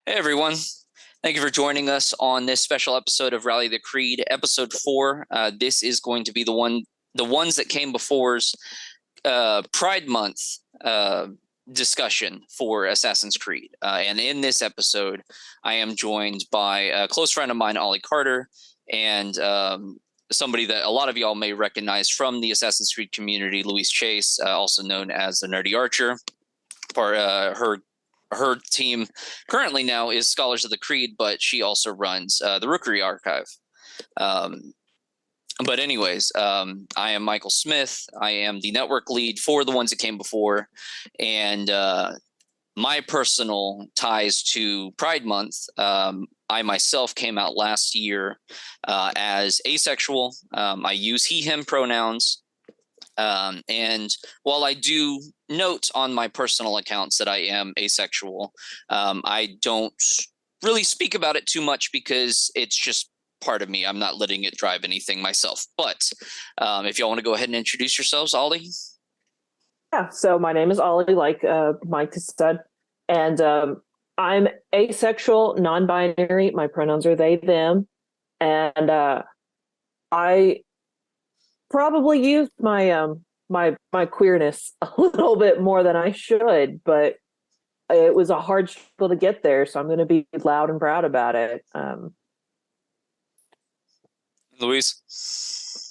Hey everyone. Thank you for joining us on this special episode of Rally the Creed, episode 4. This is going to be the ones that came before's Pride Month discussion for Assassin's Creed. And in this episode, I am joined by a close friend of mine, Ollie Carter, and somebody that a lot of y'all may recognize from the Assassin's Creed community, Louise Chase, also known as the Nerdy Archer. Her team currently now is Scholars of the Creed, but she also runs the Rookery Archive. But anyways, I am Michael Smith. I am the network lead for the ones that came before, and my personal ties to Pride Month. I myself came out last year as asexual. I use he, him pronouns. And while I do note on my personal accounts that I am asexual, I don't really speak about it too much because it's just part of me. I'm not letting it drive anything myself. But if y'all want to go ahead and introduce yourselves, Ollie. Yeah, so my name is Ollie, like Mike said, and I'm asexual, non-binary. My pronouns are they, them, and I probably used my my queerness a little bit more than I should, but it was a hard struggle to get there. So I'm going to be loud and proud about it. Louise.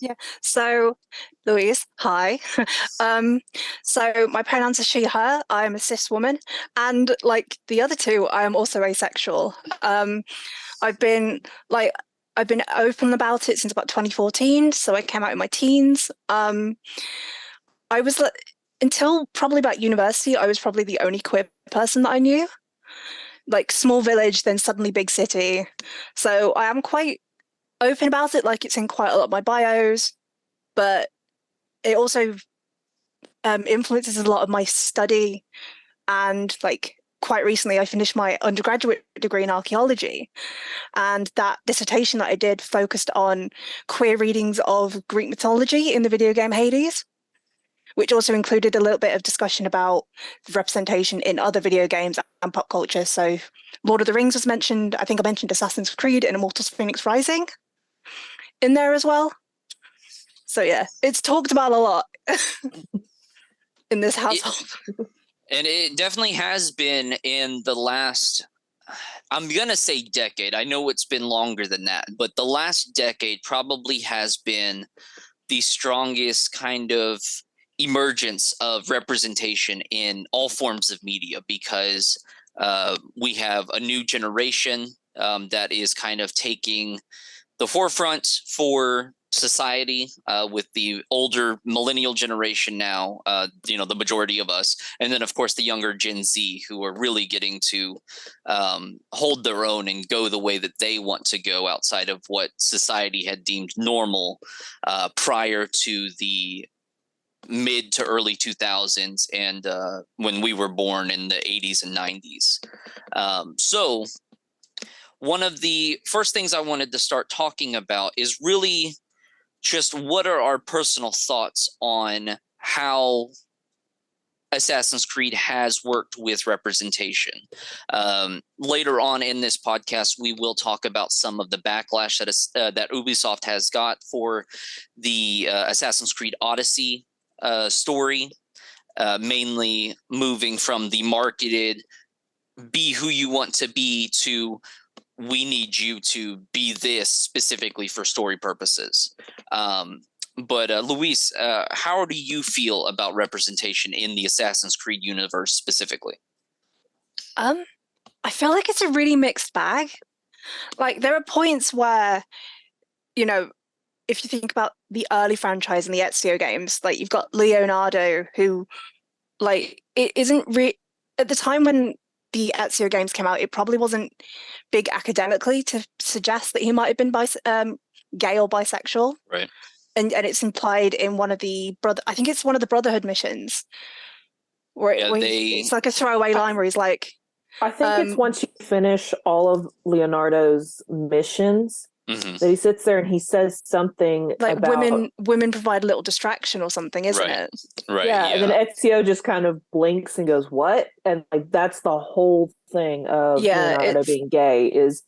Yeah. So, Louise, hi. So my pronouns are she, her. I am a cis woman, and like the other two, I am also asexual. I've been open about it since about 2014. So I came out in my teens. I was until probably about university, I was probably the only queer person that I knew. Like small village, then suddenly big city. So I am quite open about it, like it's in quite a lot of my bios, but it also influences a lot of my study. And like quite recently, I finished my undergraduate degree in archaeology, and that dissertation that I did focused on queer readings of Greek mythology in the video game Hades, which also included a little bit of discussion about representation in other video games and pop culture. So Lord of the Rings was mentioned. I think I mentioned Assassin's Creed and Immortals Phoenix Rising in there as well. So yeah, it's talked about a lot in this household. And it definitely has been in the last, I'm going to say decade. I know it's been longer than that, but the last decade probably has been the strongest kind of emergence of representation in all forms of media, because we have a new generation that is kind of taking the forefront for society with the older millennial generation now, the majority of us, and then of course the younger Gen Z, who are really getting to hold their own and go the way that they want to go outside of what society had deemed normal prior to the mid to early 2000s and when we were born in the 80s and 90s. So one of the first things I wanted to start talking about is really just what are our personal thoughts on how Assassin's Creed has worked with representation. Later on in this podcast, we will talk about some of the backlash that Ubisoft has got for the Assassin's Creed Odyssey story, mainly moving from the marketed be who you want to be to we need you to be this specifically for story purposes. But Louise, how do you feel about representation in the Assassin's Creed universe specifically? I feel like it's a really mixed bag. Like there are points where, if you think about the early franchise and the Ezio games, like you've got Leonardo, who, like, it isn't at the time when the Ezio games came out, it probably wasn't big academically to suggest that he might have been gay or bisexual. Right. And it's implied in one of the I think it's one of the Brotherhood missions, where it's like a throwaway line where he's like, I think it's once you finish all of Leonardo's missions, Hmm. that he sits there and he says something Like about women provide a little distraction or something, isn't Right. it? Right. yeah, and then Yeah. Ezio just kind of blinks and goes, "What?" And like that's the whole thing of Yeah, Leonardo being gay is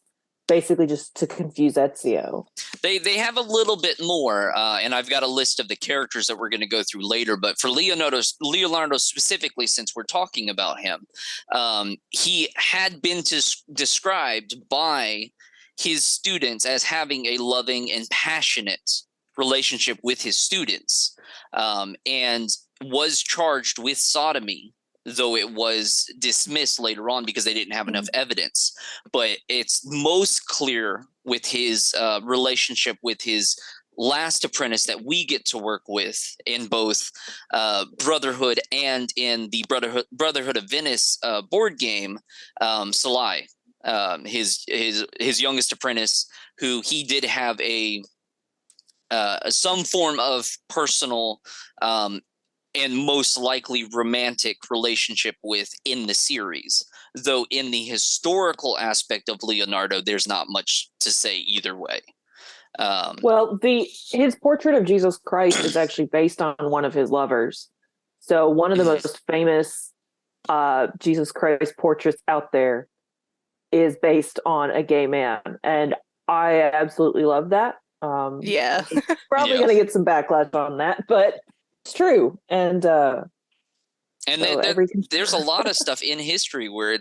basically just to confuse Ezio. They have a little bit more, and I've got a list of the characters that we're going to go through later. But for Leonardo specifically, since we're talking about him, he had been described by his students as having a loving and passionate relationship with his students, and was charged with sodomy, though it was dismissed later on because they didn't have enough evidence. But it's most clear with his relationship with his last apprentice that we get to work with in both Brotherhood and in the Brotherhood of Venice board game, Salai, his youngest apprentice, who he did have a some form of personal and most likely romantic relationship with in the series. Though in the historical aspect of Leonardo, there's not much to say either way. Well, his portrait of Jesus Christ is actually based on one of his lovers. So one of the most famous Jesus Christ portraits out there is based on a gay man, and I absolutely love that. Yeah. Probably Yeah. going to get some backlash on that, but it's true. And so there's a lot of stuff in history where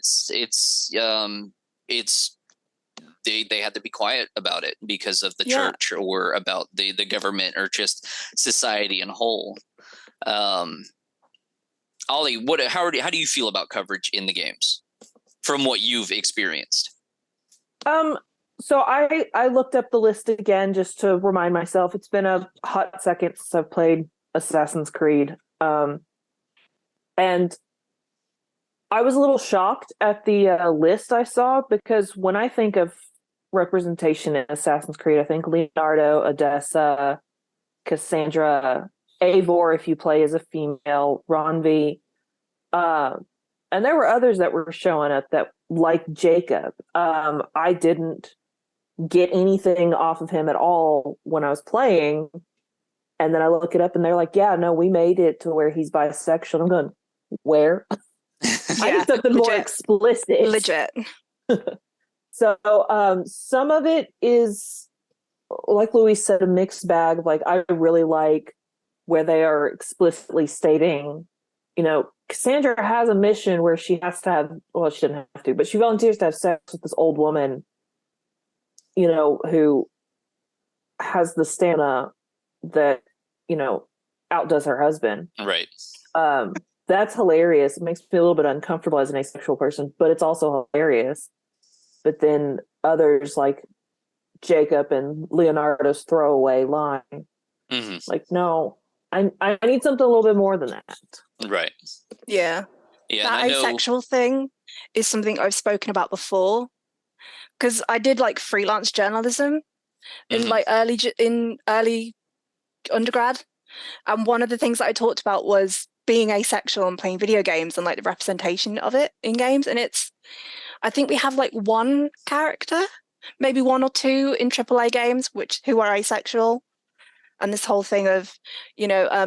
they had to be quiet about it because of the church or about the government or just society in whole. Ollie, how do you feel about coverage in the games from what you've experienced? So I looked up the list again just to remind myself. It's been a hot second since I've played Assassin's Creed. And I was a little shocked at the list I saw, because when I think of representation in Assassin's Creed, I think Leonardo, Odessa, Cassandra, Eivor, if you play as a female, Ronvi. And there were others that were showing up that, like Jacob. I didn't get anything off of him at all when I was playing. And then I look it up and they're like, yeah, no, we made it to where he's bisexual. I'm going, where? I need something more explicit. Legit. So some of it is, like Louise said, a mixed bag. Like, I really like where they are explicitly stating, Cassandra has a mission where she has to have, well, she didn't have to, but she volunteers to have sex with this old woman, who has the stamina that, outdoes her husband. Right. That's hilarious. It makes me feel a little bit uncomfortable as an asexual person, but it's also hilarious. But then others like Jacob and Leonardo's throwaway line, like, no, I need something a little bit more than that. Right. Yeah. Yeah. That asexual thing is something I've spoken about before, because I did like freelance journalism in like early undergrad, and one of the things that I talked about was being asexual and playing video games and like the representation of it in games. And I think we have like one character, maybe one or two in AAA games who are asexual. And this whole thing of,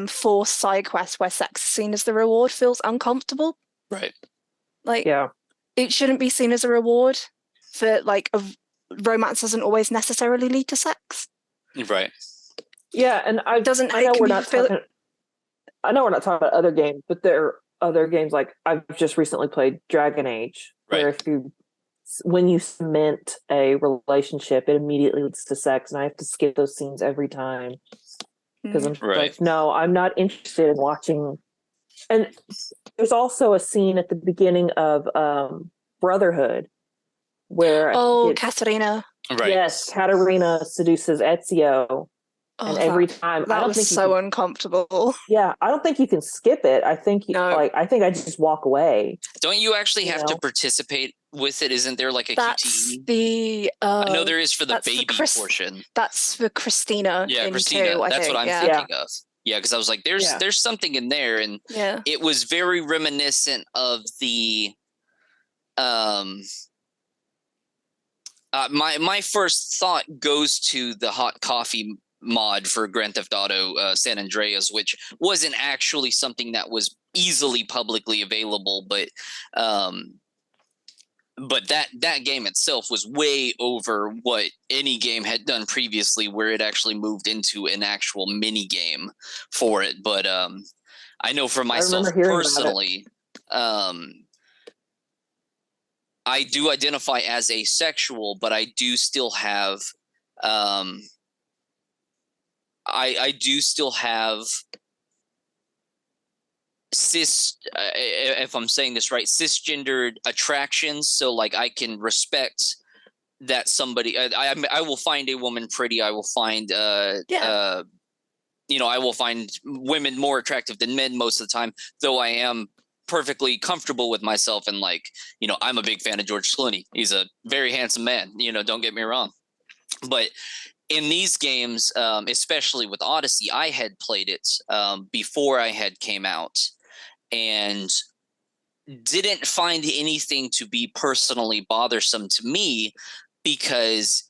forced side quests where sex is seen as the reward feels uncomfortable. Right. Like, it shouldn't be seen as a reward for like romance doesn't always necessarily lead to sex. Right. Yeah, and I know we're not talking about other games, but there are other games, like I've just recently played Dragon Age, where when you cement a relationship, it immediately leads to sex, and I have to skip those scenes every time because I'm like, no, I'm not interested in watching. And there's also a scene at the beginning of Brotherhood where Katarina. Right. Yes, Katarina seduces Ezio. And every time, that was so uncomfortable. Yeah, I don't think you can skip it. I think I think I just walk away. Don't you actually have to participate with it? Isn't there like a QTE? I know there is for the baby portion. That's for Christina. Yeah, Christina. That's what I'm thinking of. Yeah, because I was like, there's something in there, and it was very reminiscent of the My first thought goes to the hot coffee mod for Grand Theft Auto San Andreas, which wasn't actually something that was easily publicly available, um, but that game itself was way over what any game had done previously, where it actually moved into an actual mini game for it. But I know for I myself remember hearing about it. personally, I do identify as asexual, but I do still have, I do still have if I'm saying this right, cisgendered attractions. So like I can respect that somebody, I will find a woman pretty. I will find, I will find women more attractive than men most of the time, though I am perfectly comfortable with myself. And like, I'm a big fan of George Clooney. He's a very handsome man, don't get me wrong. But in these games, especially with Odyssey, I had played it before I had came out and didn't find anything to be personally bothersome to me because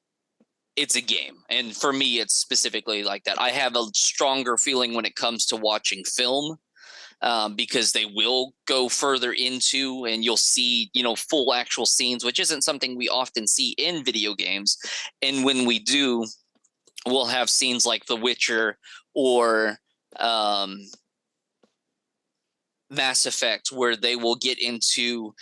it's a game. And for me, it's specifically like that. I have a stronger feeling when it comes to watching film because they will go further into and you'll see, full actual scenes, which isn't something we often see in video games. And when we do, we'll have scenes like The Witcher or Mass Effect, where they will get into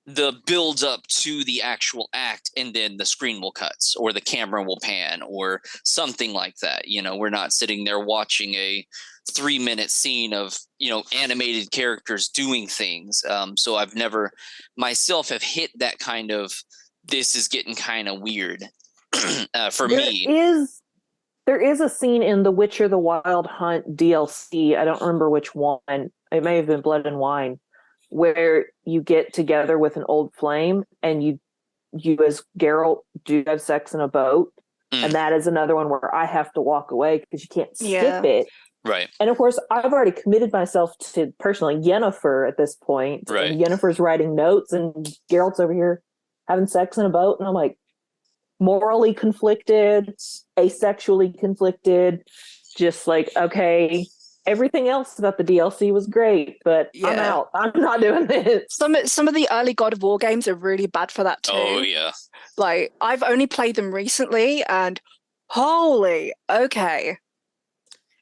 the build up to the actual act and then the screen will cut or the camera will pan or something like that. We're not sitting there watching a 3-minute scene of, animated characters doing things. So I've never myself have hit that kind of, this is getting kind of weird for me. There is a scene in The Witcher the Wild Hunt DLC. I don't remember which one. It may have been Blood and Wine, where you get together with an old flame and you as Geralt do have sex in a boat. And that is another one where I have to walk away because you can't skip it. Right. And of course, I've already committed myself to personally Yennefer at this point. Right. And Yennefer's writing notes and Geralt's over here having sex in a boat. And I'm like, morally conflicted, asexually conflicted, just like, okay, everything else about the DLC was great, but I'm out. I'm not doing this. Some of the early God of War games are really bad for that too. Oh yeah. Like I've only played them recently and holy, okay.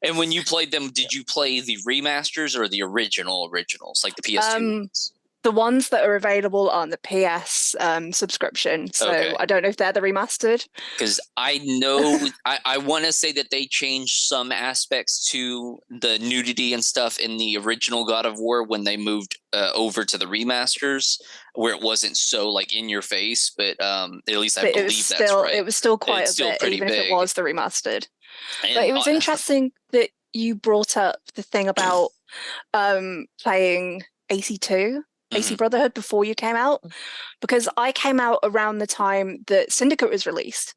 And when you played them, did you play the remasters or the originals, like the PS2 ones? The ones that are available on the PS subscription. So okay. I don't know if they're the remastered. Because I know, I want to say that they changed some aspects to the nudity and stuff in the original God of War when they moved over to the remasters, where it wasn't so like in your face. But at least I believe that's right. It was still quite a bit, even big. If it was the remastered. And but it was interesting that you brought up the thing about playing AC2. AC Brotherhood before you came out, because I came out around the time that Syndicate was released.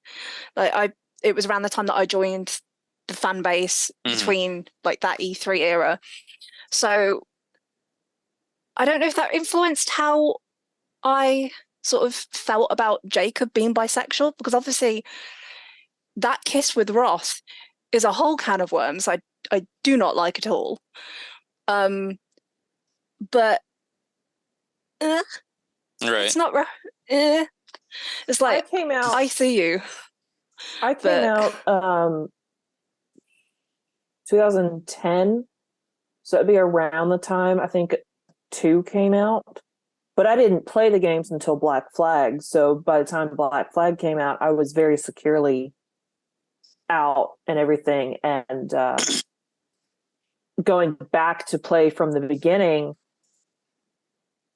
It was around the time that I joined the fan base between like that E3 era. So I don't know if that influenced how I sort of felt about Jacob being bisexual, because obviously that kiss with Roth is a whole can of worms I do not like at all. But right. It's not it's like I came out, I see you. I came out 2010, so it'd be around the time I think 2 came out, but I didn't play the games until Black Flag. So by the time Black Flag came out, I was very securely out and everything, and going back to play from the beginning,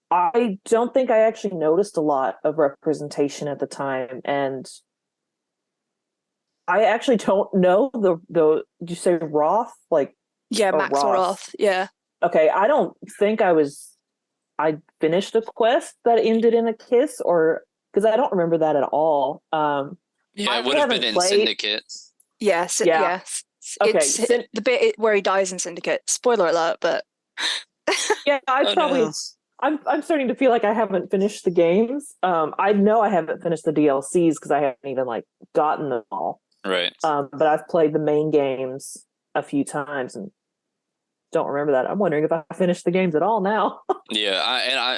I don't think I actually noticed a lot of representation at the time, and I actually don't know the did you say Roth? Like, yeah, Max Roth. Yeah. Okay, I don't think I finished a quest that ended in a kiss, or because I don't remember that at all. Yeah, it would have been in Syndicate. Yes, yeah. Yes. Okay, the bit where he dies in Syndicate. Spoiler alert, but yeah, I I'm starting to feel like I haven't finished the games. I know I haven't finished the DLCs because I haven't even like gotten them all. Right. But I've played the main games a few times and don't remember that. I'm wondering if I finished the games at all now. Yeah,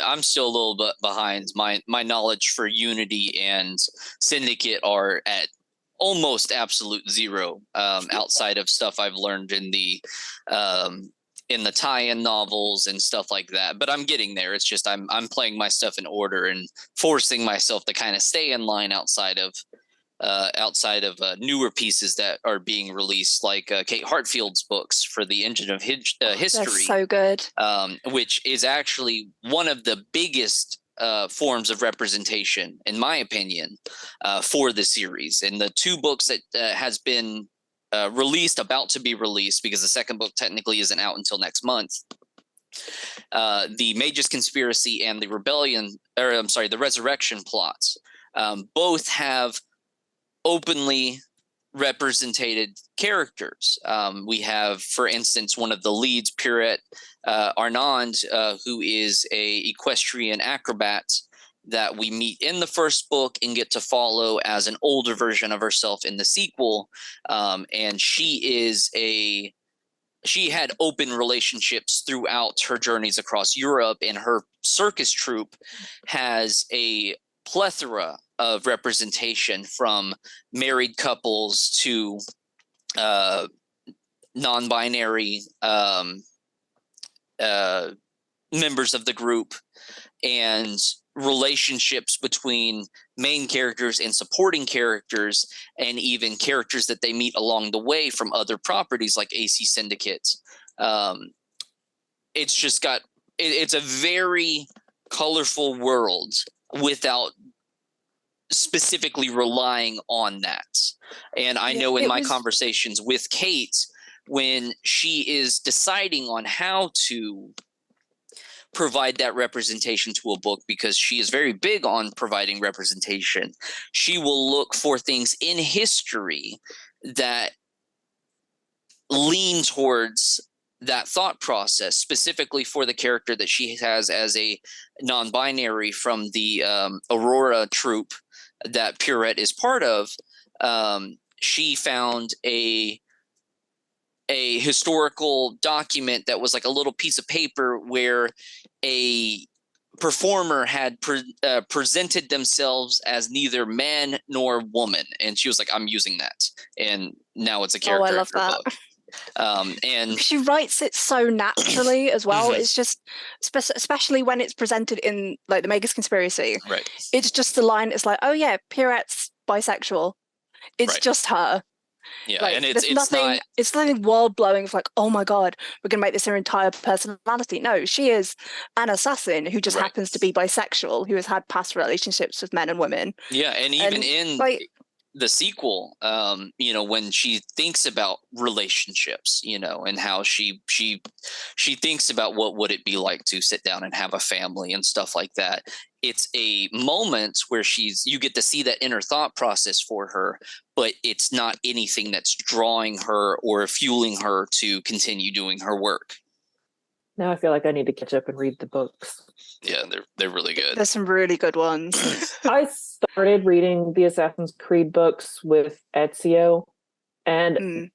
I'm still a little bit behind. My knowledge for Unity and Syndicate are at almost absolute zero, outside of stuff I've learned in the tie-in novels and stuff like that. But I'm getting there. It's just I'm playing my stuff in order and forcing myself to kind of stay in line outside of newer pieces that are being released, like Kate Hartfield's books for the Engine of They're History, so good. which is actually one of the biggest forms of representation, in my opinion, for the series. And the two books that has been about to be released, because the second book technically isn't out until next month. The Magus Conspiracy and the the Resurrection plots, both have openly represented characters. We have, for instance, one of the leads, Pierrette Arnand, who is a equestrian acrobat that we meet in the first book and get to follow as an older version of herself in the sequel. And she had open relationships throughout her journeys across Europe, and her circus troupe has a plethora of representation, from married couples to non-binary members of the group, and relationships between main characters and supporting characters, and even characters that they meet along the way from other properties like AC Syndicate. It's just it's a very colorful world without specifically relying on that. And I know in my conversations with Kate, when she is deciding on how to provide that representation to a book, because she is very big on providing representation, she will look for things in history that lean towards that thought process, specifically for the character that she has as a non-binary from the Aurora troupe that Pierrette is part of. She found a historical document that was like a little piece of paper where a performer had presented themselves as neither man nor woman, and she was like, I'm using that, and now it's a character. I love that. Book. And she writes it so naturally as well. It's just, especially when it's presented in like the Magus Conspiracy, right? It's just the line. It's like, oh yeah, Pierrette's bisexual. It's just her. Yeah, like, and it's nothing. It's nothing world blowing. It's like, oh my god, we're gonna make this her entire personality. No, she is an assassin who just happens to be bisexual, who has had past relationships with men and women. Yeah, and even in the sequel, when she thinks about relationships, and how she thinks about what would it be like to sit down and have a family and stuff like that. It's a moment where you get to see that inner thought process for her, but it's not anything that's drawing her or fueling her to continue doing her work. Now I feel like I need to catch up and read the books. Yeah, they're really good. There's some really good ones. I started reading the Assassin's Creed books with Ezio, and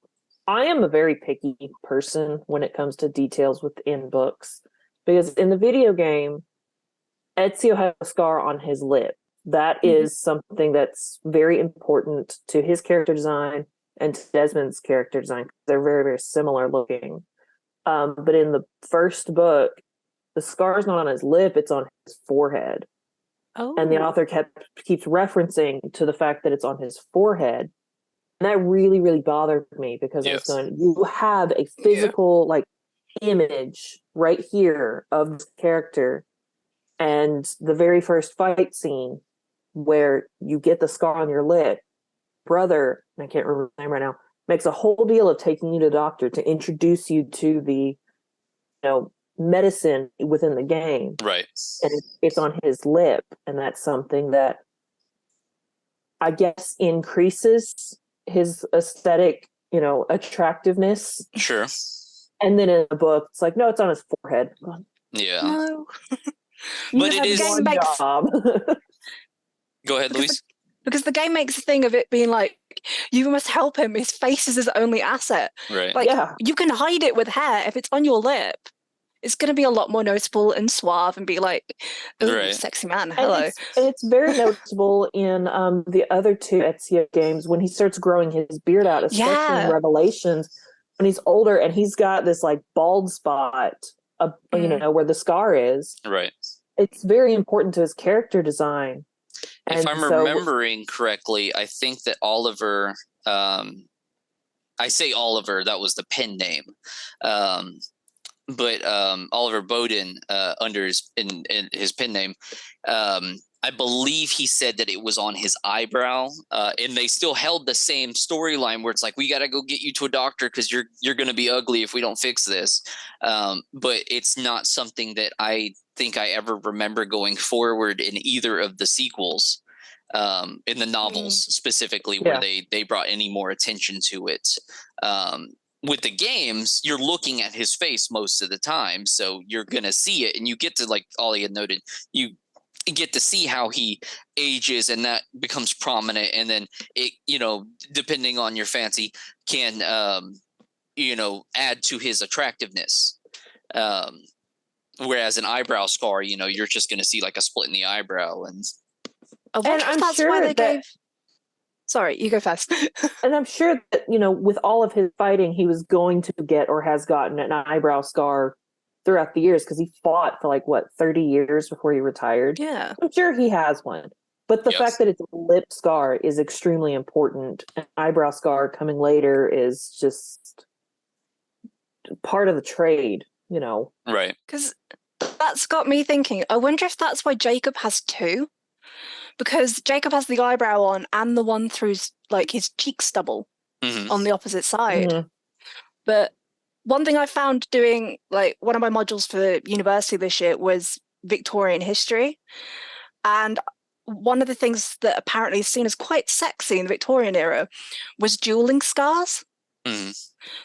I am a very picky person when it comes to details within books, because in the video game, Ezio has a scar on his lip. That is something that's very important to his character design and to Desmond's character design. They're very, very similar looking. But in the first book, the scar's not on his lip, it's on his forehead. Oh. And the author keeps referencing to the fact that it's on his forehead. And that really, really bothered me, because I was going, you have a physical image right here of this character. And the very first fight scene where you get the scar on your lip, brother, I can't remember his name right now, makes a whole deal of taking you to the doctor to introduce you to the medicine within the game. Right. And it's on his lip. And that's something that I guess increases his aesthetic, attractiveness. Sure. And then in the book, it's like, no, it's on his forehead. Yeah. No. You But it have is. game one makes- job. Go ahead, Louise. because the game makes a thing of it being like, you must help him. His face is his only asset. Right. Like, Yeah. you can hide it with hair. If it's on your lip, it's going to be a lot more noticeable and suave and be like, oh, Right. sexy man, And hello. it's very noticeable in the other two Ezio games when he starts growing his beard out, especially in Yeah. Revelations when he's older and he's got this like bald spot, where the scar is. Right. It's very important to his character design. If And I'm so- remembering correctly, I think that Oliver, I say Oliver, that was the pen name. But Oliver Bowden, under in his pen name, I believe he said that it was on his eyebrow, and they still held the same storyline where it's like, we got to go get you to a doctor because you're going to be ugly if we don't fix this. But it's not something that I think I ever remember going forward in either of the sequels, in the novels specifically, where they brought any more attention to it. With the games, you're looking at his face most of the time, so you're gonna see it, and you get to, like Ollie had noted, you get to see how he ages, and that becomes prominent, and then it, depending on your fancy, can add to his attractiveness. Whereas an eyebrow scar, you're just gonna see like a split in the eyebrow, and I wonder if I'm that's sure why they that- gave. Sorry, you go first. And I'm sure that, with all of his fighting, he was going to get or has gotten an eyebrow scar throughout the years because he fought for 30 years before he retired. Yeah. I'm sure he has one. But the Yes. fact that it's a lip scar is extremely important. An eyebrow scar coming later is just part of the trade, right. Because that's got me thinking, I wonder if that's why Jacob has two. Because Jacob has the eyebrow on and the one through his cheek stubble Mhm. on the opposite side. Mhm. But one thing I found doing one of my modules for university this year was Victorian history. And one of the things that apparently is seen as quite sexy in the Victorian era was dueling scars. Mhm.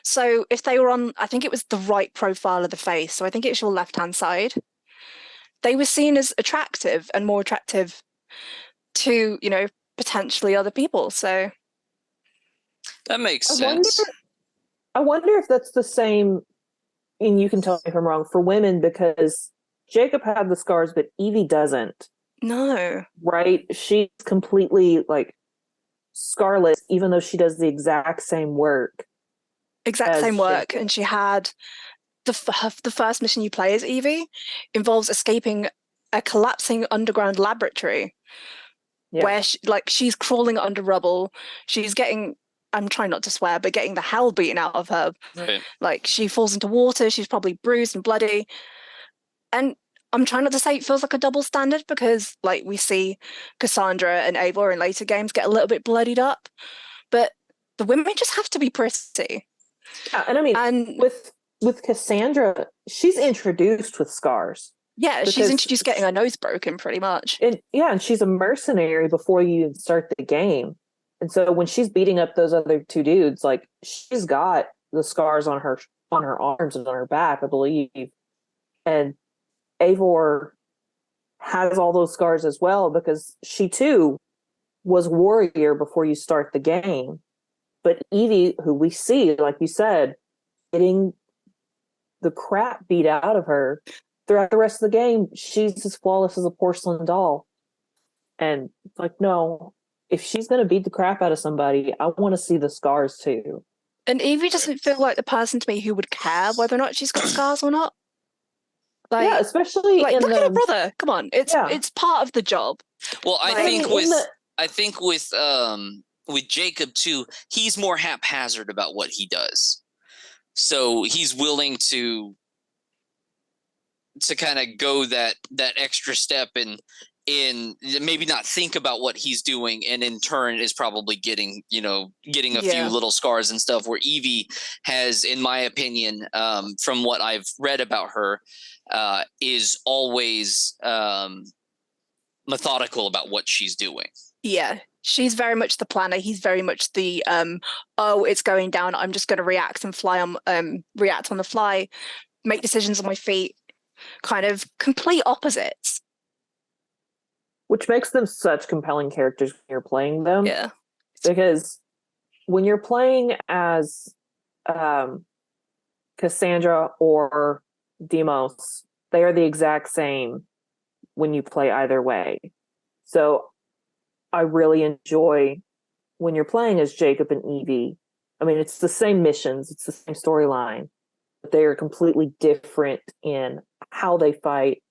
So if they were on, I think it was the right profile of the face, so I think it's your left-hand side, they were seen as attractive and more attractive to, potentially other people. So That makes I sense. I wonder if that's the same, and you can tell me if I'm wrong, for women, because Jacob had the scars, but Evie doesn't. no. Right? She's completely scarlet, even though she does the exact same work. Exact as same work. Jacob. And she had the first mission you play as Evie involves escaping a collapsing underground laboratory where she's crawling under rubble. She's getting, I'm trying not to swear, but getting the hell beaten out of her. Right. She falls into water. She's probably bruised and bloody. And I'm trying not to say it feels like a double standard because we see Cassandra and Eivor in later games get a little bit bloodied up, but the women just have to be pretty. Yeah, and I mean, with Cassandra, she's introduced with scars. Yeah, she's introduced getting her nose broken pretty much. And she's a mercenary before you even start the game. And so when she's beating up those other two dudes, she's got the scars on her arms and on her back, I believe. And Eivor has all those scars as well because she too was warrior before you start the game. But Evie, who we see, like you said, getting the crap beat out of her throughout the rest of the game, she's as flawless as a porcelain doll. And no, if she's going to beat the crap out of somebody, I want to see the scars too. And Evie doesn't feel like the person to me who would care whether or not she's got scars or not. Yeah, especially look at her brother. Come on, it's part of the job. Well, I think with Jacob too, he's more haphazard about what he does. So he's willing to kind of go that extra step and maybe not think about what he's doing, and in turn is probably getting a few little scars and stuff, where Evie has, in my opinion, from what I've read about her, is always methodical about what she's doing. Yeah, she's very much the planner. He's very much the it's going down, I'm just going to react on the fly, make decisions on my feet. kind of complete opposites. Which makes them such compelling characters when you're playing them. Yeah. Because when you're playing as Cassandra or Demos, they are the exact same when you play either way. So I really enjoy when you're playing as Jacob and Evie. I mean, it's the same missions, it's the same storyline, but they are completely different in how they fight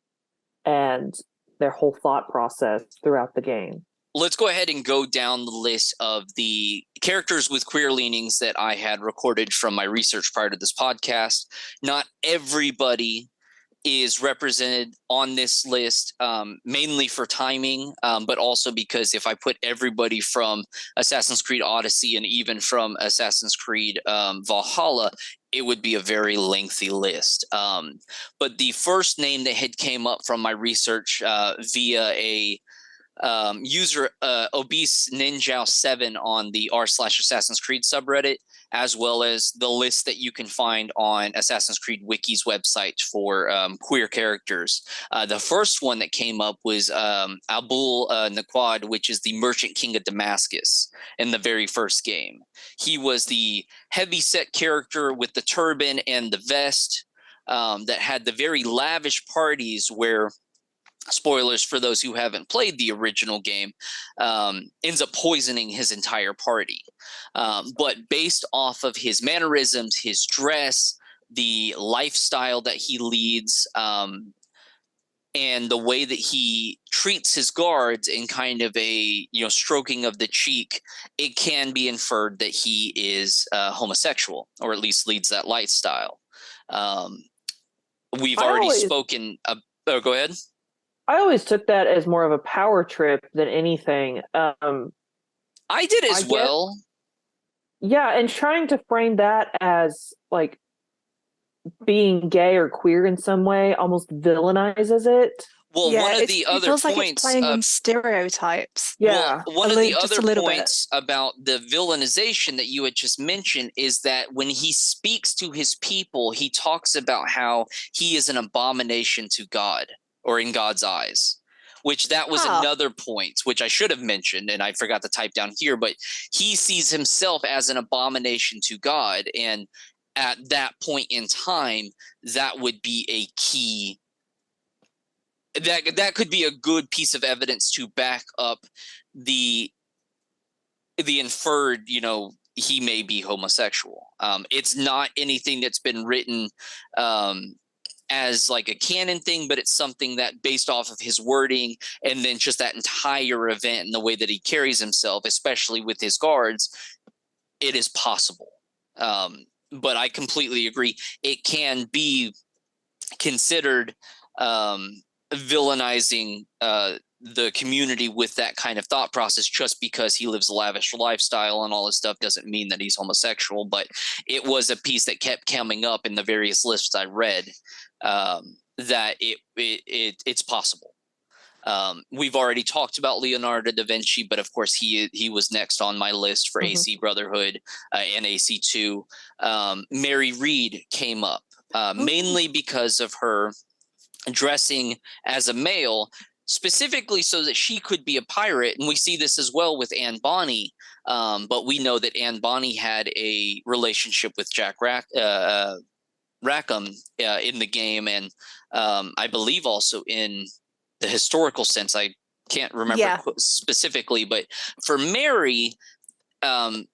and their whole thought process throughout the game. Let's go ahead and go down the list of the characters with queer leanings that I had recorded from my research prior to this podcast. Not everybody is represented on this list, mainly for timing, but also because if I put everybody from Assassin's Creed Odyssey and even from Assassin's Creed Valhalla, it would be a very lengthy list. But the first name that had came up from my research via a user obese ninja 7 on the r/Assassin's Creed subreddit, as well as the list that you can find on Assassin's Creed Wiki's website for queer characters. The first one that came up was Abul Naqad, which is the Merchant King of Damascus in the very first game. He was the heavyset character with the turban and the vest that had the very lavish parties where, spoilers for those who haven't played the original game, ends up poisoning his entire party. But based off of his mannerisms, his dress, the lifestyle that he leads, and the way that he treats his guards in kind of a stroking of the cheek, it can be inferred that he is homosexual, or at least leads that lifestyle. We've already spoken. Oh, go ahead. I always took that as more of a power trip than anything. I did as well. Yeah, and trying to frame that as like being gay or queer in some way almost villainizes it. Well, Yeah, one of the other feels points, like it's playing on stereotypes. Yeah, well, one of the just other a little points about the villainization that you had just mentioned is that when he speaks to his people, he talks about how he is an abomination to God, or in God's eyes, which that was another point, which I should have mentioned, and I forgot to type down here, but he sees himself as an abomination to God, and at that point in time, that would be a key. That could be a good piece of evidence to back up the inferred, he may be homosexual. It's not anything that's been written as like a canon thing, but it's something that based off of his wording and then just that entire event and the way that he carries himself, especially with his guards, it is possible. But I completely agree. It can be considered villainizing the community with that kind of thought process. Just because he lives a lavish lifestyle and all this stuff doesn't mean that he's homosexual. But it was a piece that kept coming up in the various lists I read, that it's possible. We've already talked about Leonardo da Vinci, but of course he was next on my list for AC Brotherhood and AC2. Mary Read came up mainly because of her dressing as a male, specifically so that she could be a pirate. And we see this as well with Anne Bonny, but we know that Anne Bonny had a relationship with Jack Rackham in the game, and I believe also in the historical sense. I can't remember specifically, but for Mary,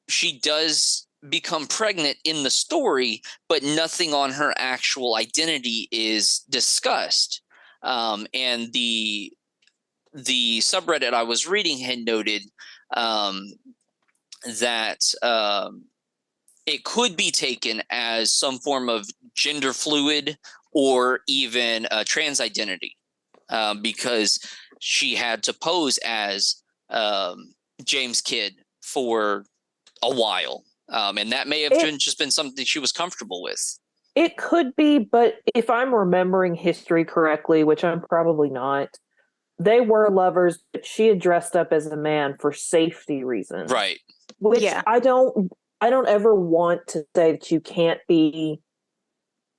she does become pregnant in the story, but nothing on her actual identity is discussed. And the subreddit I was reading had noted that it could be taken as some form of gender fluid or even a trans identity, because she had to pose as James Kidd for a while. And that may have just been something she was comfortable with. It could be, but if I'm remembering history correctly, which I'm probably not, they were lovers, but she had dressed up as a man for safety reasons. Right. Which I don't ever want to say that you can't be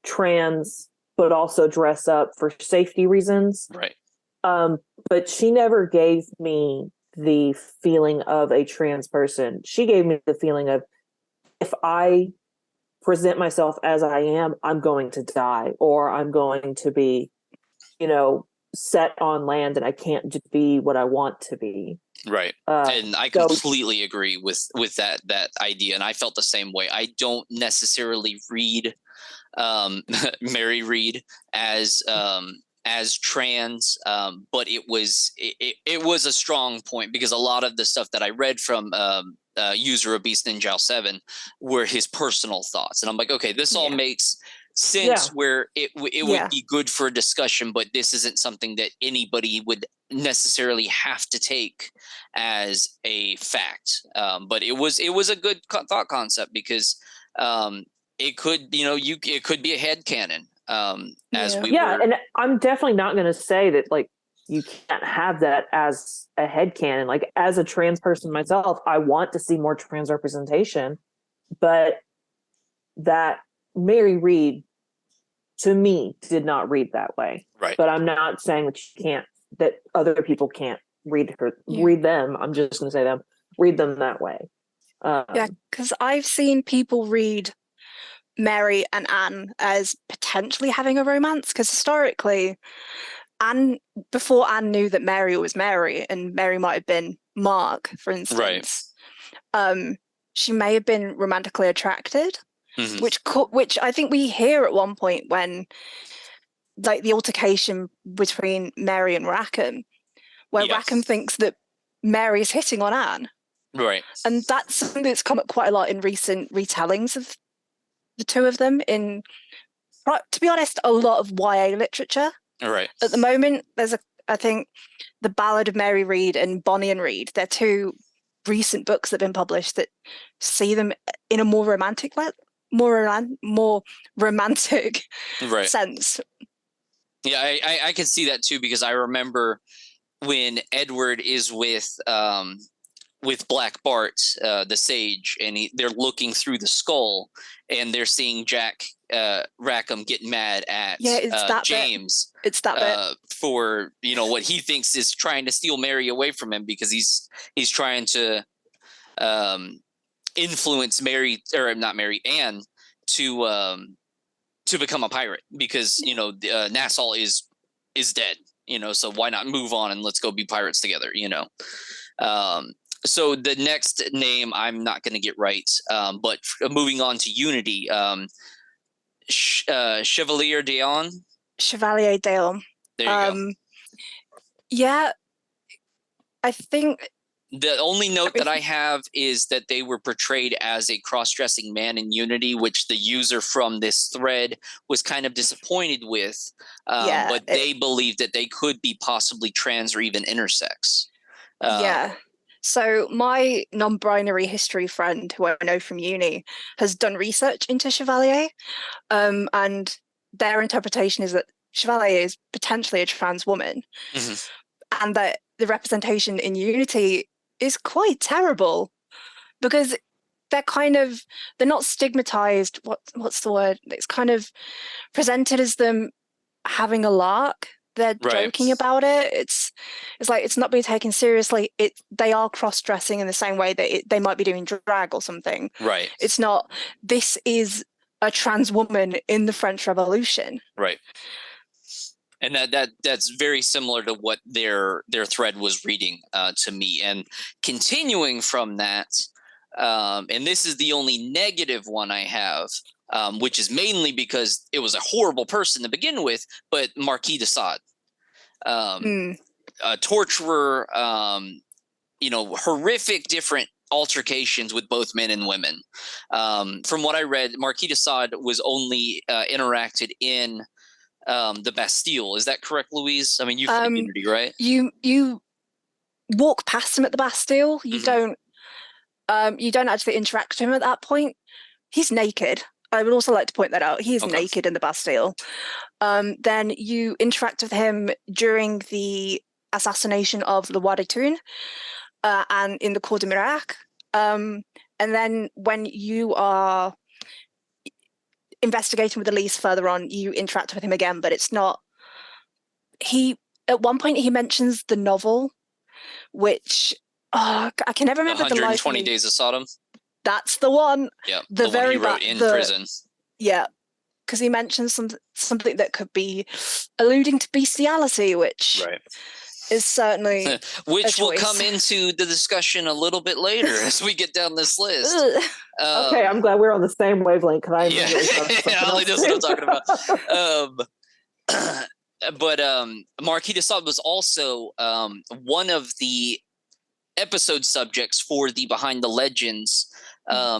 trans but also dress up for safety reasons. Right. But she never gave me the feeling of a trans person. She gave me the feeling of, if I present myself as I am, I'm going to die, or I'm going to be, set on land, and I can't just be what I want to be. Right. And I completely agree with that idea. And I felt the same way. I don't necessarily read Mary Read as trans, but it was a strong point, because a lot of the stuff that I read from user Beast Ninja 7 were his personal thoughts, and I'm like, okay, this all makes sense, where it would be good for a discussion, but this isn't something that anybody would necessarily have to take as a fact. But it was a good thought concept, because it could, it could be a headcanon. And I'm definitely not going to say that, like, you can't have that as a headcanon. Like, as a trans person myself, I want to see more trans representation, but that Mary Read, to me, did not read that way. Right. But I'm not saying that other people can't read them. I'm just going to say read them that way. Because I've seen people read Mary and Anne as potentially having a romance, because historically, before Anne knew that Mary was Mary, and Mary might have been Mark, for instance, she may have been romantically attracted, which I think we hear at one point, when, like, the altercation between Mary and Rackham, where Rackham thinks that Mary's hitting on Anne. Right. And that's something that's come up quite a lot in recent retellings of the two of them, in, to be honest, a lot of YA literature. Right. At the moment, I think The Ballad of Mary Read and Bonnie and Read, they're two recent books that have been published that see them in a more romantic sense. Yeah, I can see that too, because I remember when Edward is with Black Bart, the sage, and they're looking through the skull, and they're seeing Jack Rackham get mad at James. It's that bit. For what he thinks is trying to steal Mary away from him, because he's trying to influence Anne to become a pirate, because Nassau is dead. So why not move on and let's go be pirates together? So the next name I'm not going to get right, but moving on to Unity, Chevalier d'Eon. Chevalier d'Eon. There you go. Yeah, I think the only note that I have is that they were portrayed as a cross-dressing man in Unity, which the user from this thread was kind of disappointed with. But they believed that they could be possibly trans or even intersex. So my non-binary history friend, who I know from uni, has done research into Chevalier, and their interpretation is that Chevalier is potentially a trans woman, and that the representation in Unity is quite terrible, because they're not stigmatized. What's the word? It's kind of presented as them having a lark. They're joking about it. It's like it's not being taken seriously. They are cross-dressing in the same way that they might be doing drag or something. Right. It's not. This is a trans woman in the French Revolution. Right. And that's very similar to what their thread was reading to me. And continuing from that, and this is the only negative one I have, which is mainly because it was a horrible person to begin with, but Marquis de Sade, a torturer, horrific different altercations with both men and women. From what I read, Marquis de Sade was only interacted in the Bastille. Is that correct, Louise? I mean, you played Unity, right? You walk past him at the Bastille. You don't actually interact with him at that point. He's naked. I would also like to point that out. He is naked in the Bastille. Then you interact with him during the assassination of Le Roi de Thun, and in the Cour de Mirac. And then when you are investigating with Elise further on, you interact with him again, but it's not. At one point he mentions the novel, which I can never remember the 120 Days of Sodom. That's the one. Yeah, the one he wrote in prison. Yeah, because he mentions something that could be alluding to bestiality, which is certainly which will come into the discussion a little bit later as we get down this list. Okay, I'm glad we're on the same wavelength because I Ollie knows what I'm talking about. But Marquis de Sade was also one of the episode subjects for the Behind the Legends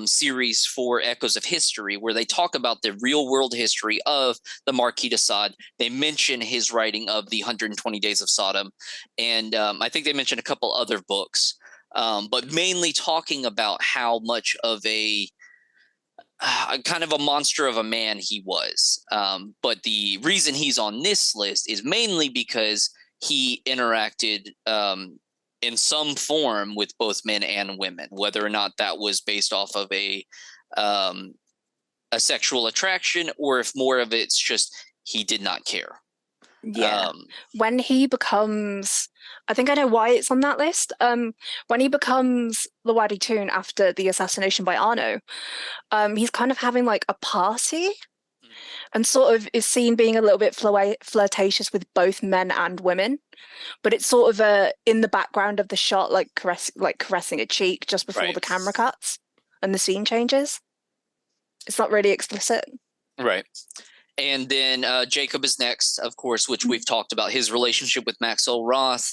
series for Echoes of History, where they talk about the real world history of the Marquis de Sade. They mention his writing of the 120 Days of Sodom, and I think they mentioned a couple other books, but mainly talking about how much of a kind of a monster of a man he was. But the reason he's on this list is mainly because he interacted in some form with both men and women, whether or not that was based off of a sexual attraction or if more of it's just he did not care. Yeah. When he becomes, I think I know why it's on that list. When he becomes the Wadi Tun after the assassination by Arno, he's kind of having like a party and sort of is seen being a little bit flirtatious with both men and women. But it's sort of in the background of the shot, like caressing a cheek just before the camera cuts and the scene changes. It's not really explicit. Right. And then Jacob is next, of course, which we've talked about. His relationship with Maxwell Roth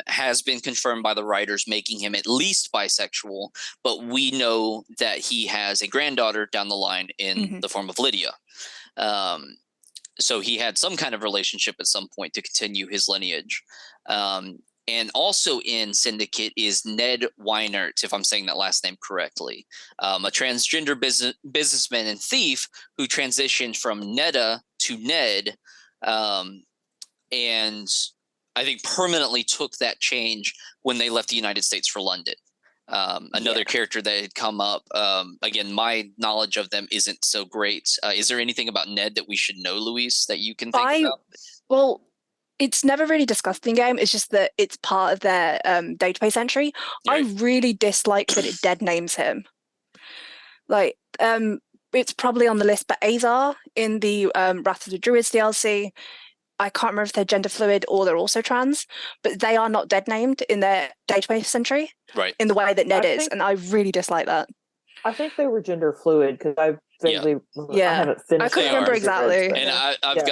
has been confirmed by the writers, making him at least bisexual. But we know that he has a granddaughter down the line in the form of Lydia. So he had some kind of relationship at some point to continue his lineage. And also in Syndicate is Ned Weinert, if I'm saying that last name correctly, a transgender businessman and thief who transitioned from Neda to Ned, and I think permanently took that change when they left the United States for London. Another character that had come up. Again, my knowledge of them isn't so great. Is there anything about Ned that we should know, Louise, that you can think about? Well, it's never really discussed in game. It's just that it's part of their database entry. Right. I really dislike that it dead names him. Like, it's probably on the list, but Azar in the Wrath of the Druids DLC, I can't remember if they're gender fluid or they're also trans, but they are not dead named in their database entry, in the way that Ned is, and I really dislike that. I think they were gender fluid because I vaguely I haven't finished. I couldn't remember exactly. And I've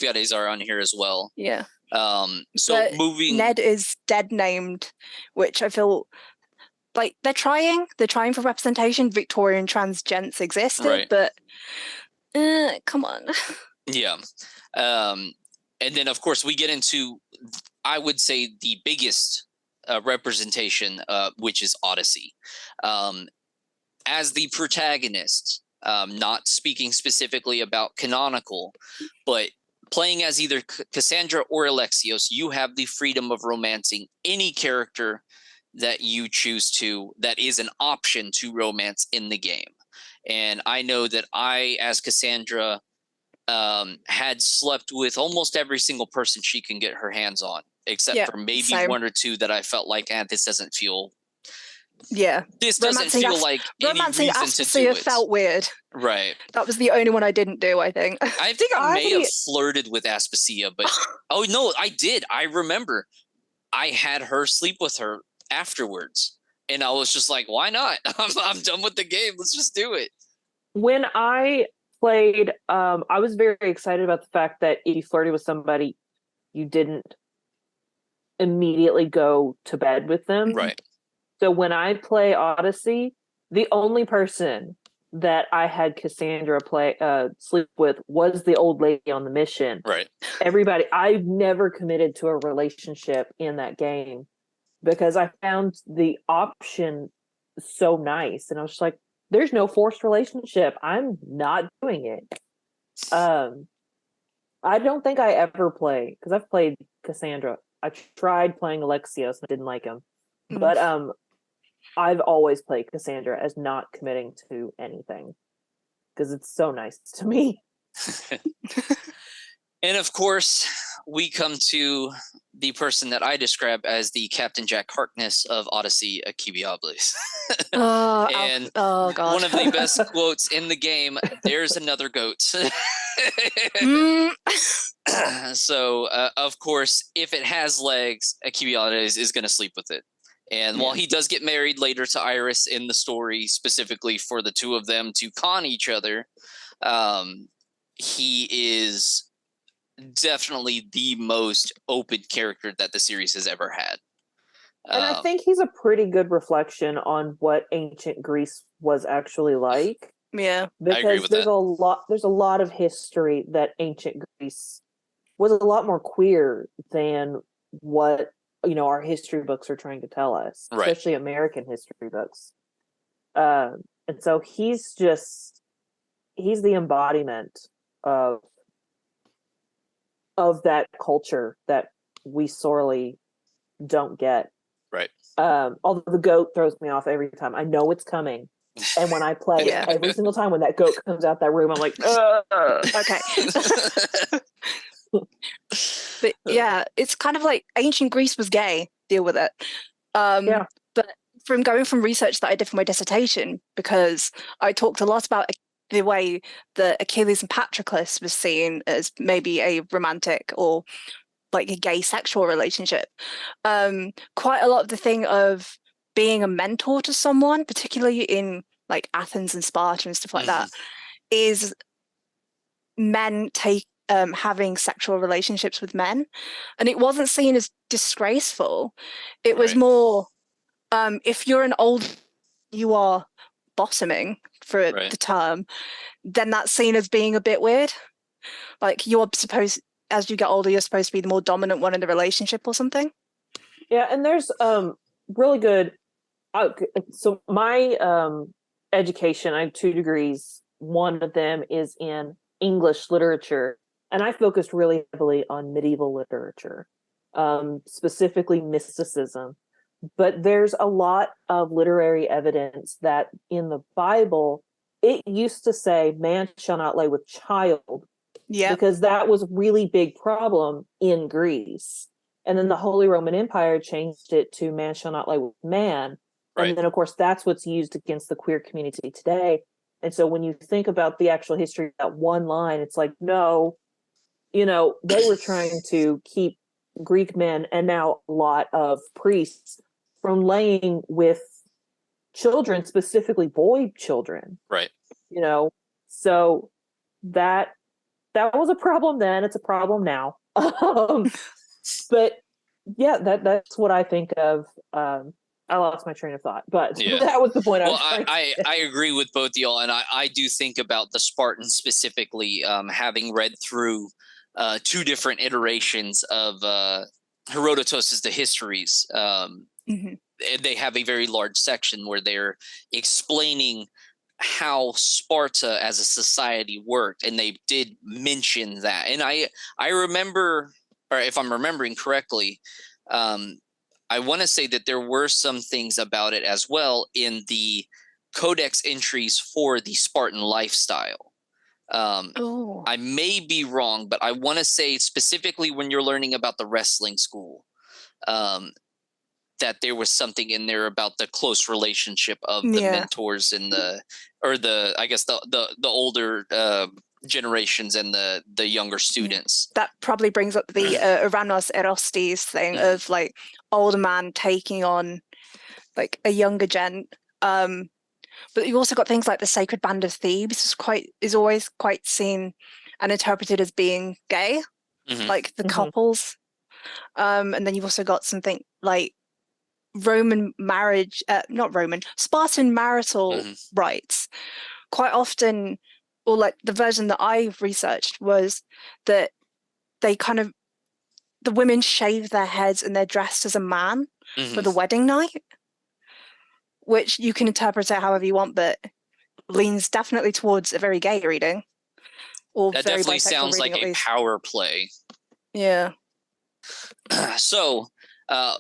got Azar on here as well. Yeah. So but moving, Ned is dead named, which I feel like they're trying for representation. Victorian trans gents existed, but come on. Yeah. And then of course we get into, I would say, the biggest representation, which is Odyssey. As the protagonist, not speaking specifically about canonical, but playing as either Cassandra or Alexios, you have the freedom of romancing any character that you choose to, that is an option to romance in the game. And I know that I, as Cassandra, had slept with almost every single person she can get her hands on, except for maybe one or two that I felt like, this doesn't feel... this doesn't feel like any reason to do it. Felt weird. Right. That was the only one I didn't do, I think. I think I may have flirted with Aspasia, but oh no, I did. I remember I had her sleep with her afterwards, and I was just like, why not? I'm done with the game. Let's just do it. When I played, I was very excited about the fact that if you flirted with somebody, you didn't immediately go to bed with them. Right. So when I play Odyssey, the only person that I had Cassandra sleep with was the old lady on the mission. Right. Everybody, I've never committed to a relationship in that game because I found the option so nice. And I was just like, there's no forced relationship. I'm not doing it. I don't think I ever play, because I've played Cassandra. I tried playing Alexios and I didn't like him. But I've always played Cassandra as not committing to anything. because it's so nice to me. And of course, we come to the person that I describe as the Captain Jack Harkness of Odyssey, Alcibiades. And oh God. one of the best quotes in the game, there's another goat. So, of course, if it has legs, Alcibiades is going to sleep with it. And while he does get married later to Iris in the story, specifically for the two of them to con each other, he is definitely the most open character that the series has ever had. And I think he's a pretty good reflection on what ancient Greece was actually like. Yeah, because I agree with there's that. there's a lot of history that ancient Greece was a lot more queer than what our history books are trying to tell us, Right. especially American history books. And so he's the embodiment of that culture that we sorely don't get. Right. Although the goat throws me off every time. I know it's coming. And when I play every single time when that goat comes out that room, I'm like, okay. But yeah, it's kind of like ancient Greece was gay. Deal with it. Yeah. But from research that I did for my dissertation, because I talked a lot about the way that Achilles and Patroclus was seen as maybe a romantic or like a gay sexual relationship. Quite a lot of the thing of being a mentor to someone, particularly in like Athens and Sparta and stuff like that, is men having sexual relationships with men, and it wasn't seen as disgraceful. It was more, if you're an old, you are bottoming for the term, then that's seen as being a bit weird. Like you're supposed, as you get older, you're supposed to be the more dominant one in the relationship or something. Yeah, and there's really good. So my education, I have 2 degrees. One of them is in English literature, and I focused really heavily on medieval literature, specifically mysticism. But there's a lot of literary evidence that in the Bible, it used to say, "Man shall not lay with child," because that was a really big problem in Greece. And then the Holy Roman Empire changed it to "Man shall not lay with man." And then, of course, that's what's used against the queer community today. And so when you think about the actual history of that one line, it's like, no, they were trying to keep Greek men and now a lot of priests from laying with children, specifically boy children. Right. So that was a problem then. It's a problem now. But yeah, that's what I think of. I lost my train of thought, but that was the point. I agree with both y'all, and I do think about the Spartans specifically, having read through 2 different iterations of Herodotus's The Histories. They have a very large section where they're explaining how Sparta as a society worked, and they did mention that. And I remember, or if I'm remembering correctly, I want to say that there were some things about it as well in the codex entries for the Spartan lifestyle. I may be wrong, but I want to say specifically when you're learning about the wrestling school, that there was something in there about the close relationship of the mentors and the older generations and the younger students. That probably brings up the Uranos Erostes thing of like older man taking on like a younger gent. But you've also got things like the Sacred Band of Thebes is always quite seen and interpreted as being gay, like the couples. And then you've also got something like Spartan marital rights. Quite often, or like the version that I researched was that they the women shave their heads and they're dressed as a man for the wedding night, which you can interpret it however you want, but leans definitely towards a very gay reading. Or that very definitely sounds like a power play. Yeah. So,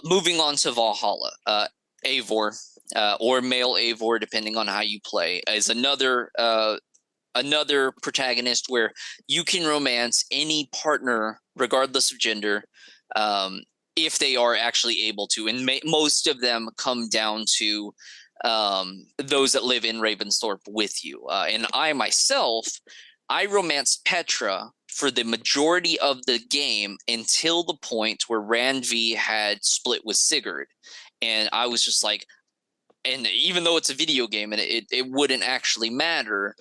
moving on to Valhalla, Eivor, or male Eivor, depending on how you play, is another another protagonist where you can romance any partner regardless of gender, if they are actually able to, and most of them come down to those that live in Ravensthorpe with you. And I myself, I romanced Petra for the majority of the game until the point where Randvi had split with Sigurd. And I was just like, and even though it's a video game and it wouldn't actually matter,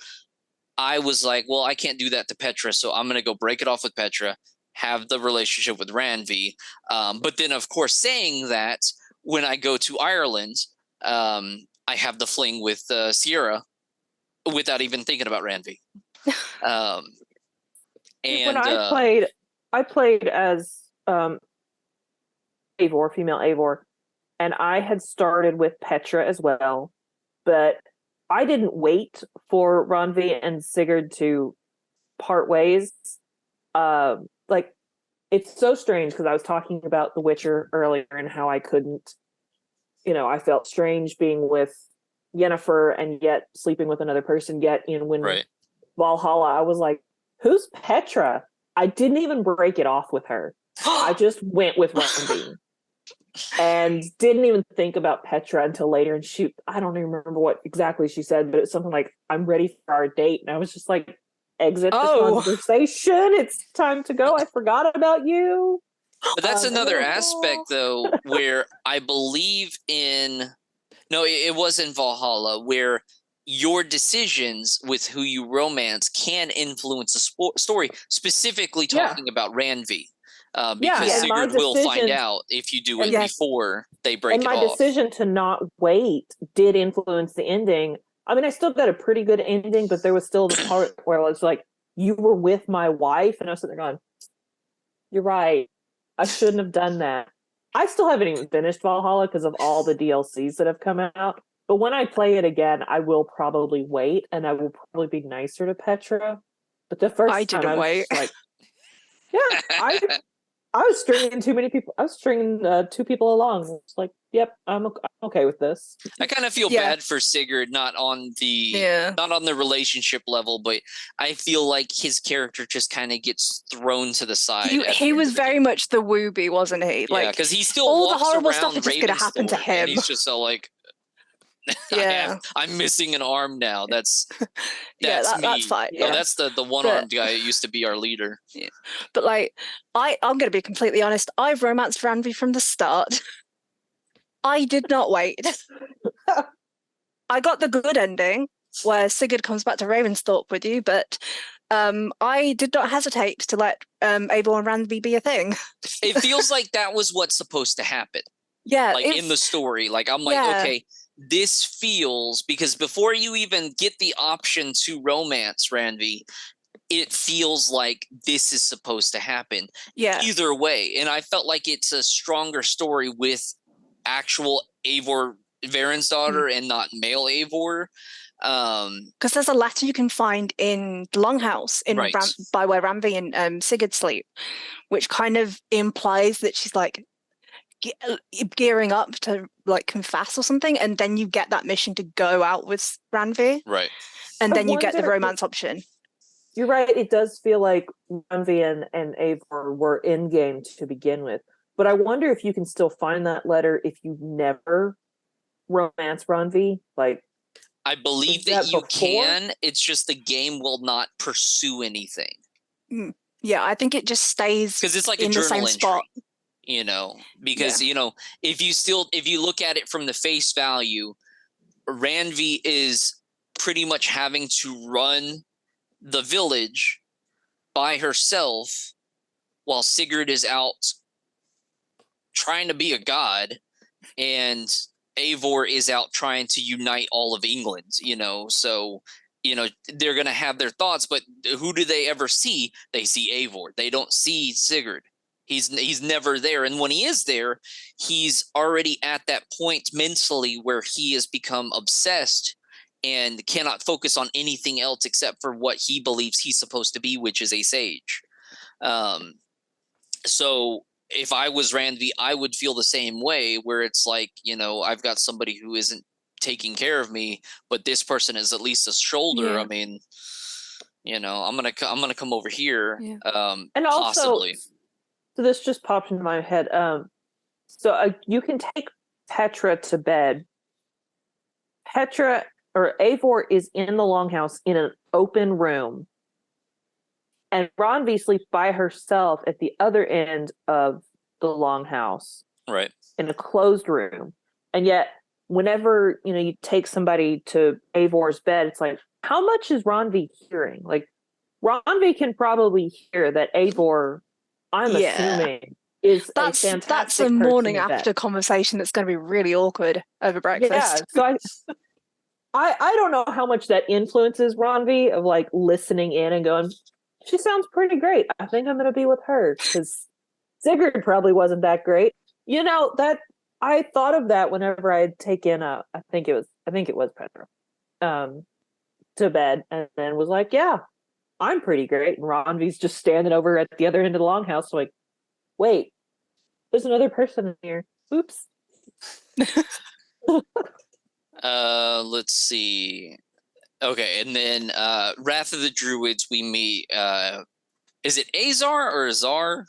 I was like, well, I can't do that to Petra, so I'm going to go break it off with Petra, have the relationship with Randvi. But then, of course, saying that, when I go to Ireland, I have the fling with Sierra without even thinking about Randvi. And when I played as Eivor, female Eivor, and I had started with Petra as well, but I didn't wait for Randvi and Sigurd to part ways. Like, it's so strange because I was talking about The Witcher earlier and how I couldn't, I felt strange being with Yennefer and yet sleeping with another person. Yet, when right. Valhalla, I was like, "Who's Petra?" I didn't even break it off with her. I just went with Randvi. And didn't even think about Petra until later. And shoot, I don't even remember what exactly she said, but it's something like, "I'm ready for our date." And I was just like, exit the conversation. It's time to go. I forgot about you. But that's another aspect, though, where I believe it was in Valhalla, where your decisions with who you romance can influence the story, specifically talking about Randvi. Because Sigurd will find out if you do it before they break it off. And my decision to not wait did influence the ending. I mean, I still got a pretty good ending, but there was still the part where I was like, "You were with my wife," and I was sitting there going, "You're right. I shouldn't have done that." I still haven't even finished Valhalla because of all the DLCs that have come out. But when I play it again, I will probably wait, and I will probably be nicer to Petra. But the first time I was wait. Like, yeah, I was stringing too many people. I was stringing 2 people along. It's like, yep, I'm okay with this. I kind of feel bad for Sigurd, not on the relationship level, but I feel like his character just kind of gets thrown to the side. He was very much the wooby, wasn't he? Yeah, because he still all walks the horrible around stuff is just going to happen to him. And he's just so like, I'm missing an arm now. That's me. That's fine. No, that's the one-armed guy who used to be our leader. Yeah. But like, I'm going to be completely honest. I've romanced Randvi from the start. I did not wait. I got the good ending where Sigurd comes back to Ravensthorpe with you, but I did not hesitate to let Eivor and Randvi be a thing. It feels like that was what's supposed to happen. Yeah. Like in the story. Like, I'm like, okay, this feels, because before you even get the option to romance Randvi, it feels like this is supposed to happen. Yeah. Either way. And I felt like it's a stronger story with actual Eivor, Varen's daughter, and not male Eivor. Because there's a letter you can find in the Longhouse by where Randvi and Sigurd sleep, which kind of implies that she's like gearing up to like confess or something, and then you get that mission to go out with Randvi, right? And then you get the romance option. You're right. It does feel like Randvi and Eivor were in game to begin with, but I wonder if you can still find that letter if you never romance Randvi. Like, I believe that you can. It's just the game will not pursue anything. Yeah, I think it just stays because it's like in a journal the same entry. spot. Because if you look at it from the face value, Randvi is pretty much having to run the village by herself while Sigurd is out trying to be a god, and Eivor is out trying to unite all of England, so they're going to have their thoughts, but who do they ever see? They see Eivor. They don't see Sigurd. He's never there. And when he is there, he's already at that point mentally where he has become obsessed and cannot focus on anything else except for what he believes he's supposed to be, which is a sage. So if I was Randvi, I would feel the same way, where it's like, I've got somebody who isn't taking care of me, but this person is at least a shoulder. Yeah. I mean, I'm gonna come over here. Yeah. And also, Possibly. so this just popped into my head. So you can take Petra to bed. Petra or Eivor is in the longhouse in an open room, and Randvi sleeps by herself at the other end of the longhouse Right. in a closed room. And yet, whenever you take somebody to Eivor's bed, it's like, how much is Randvi hearing? Like, Randvi can probably hear that Eivor, I'm Yeah. assuming, is a That's fantastic a person morning in bed. after conversation that's going to be really awkward over breakfast. Yeah, so I don't know how much that influences Randvi of like listening in and going, she sounds pretty great. I think I'm going to be with her, because Sigurd probably wasn't that great. That I thought of that whenever I had taken I think it was Petra, to bed, and then was like, yeah, I'm pretty great. And Randvi's just standing over at the other end of the longhouse, like, wait, there's another person in here. Oops. Let's see. Okay, and then Wrath of the Druids, we meet is it Azar or Azar?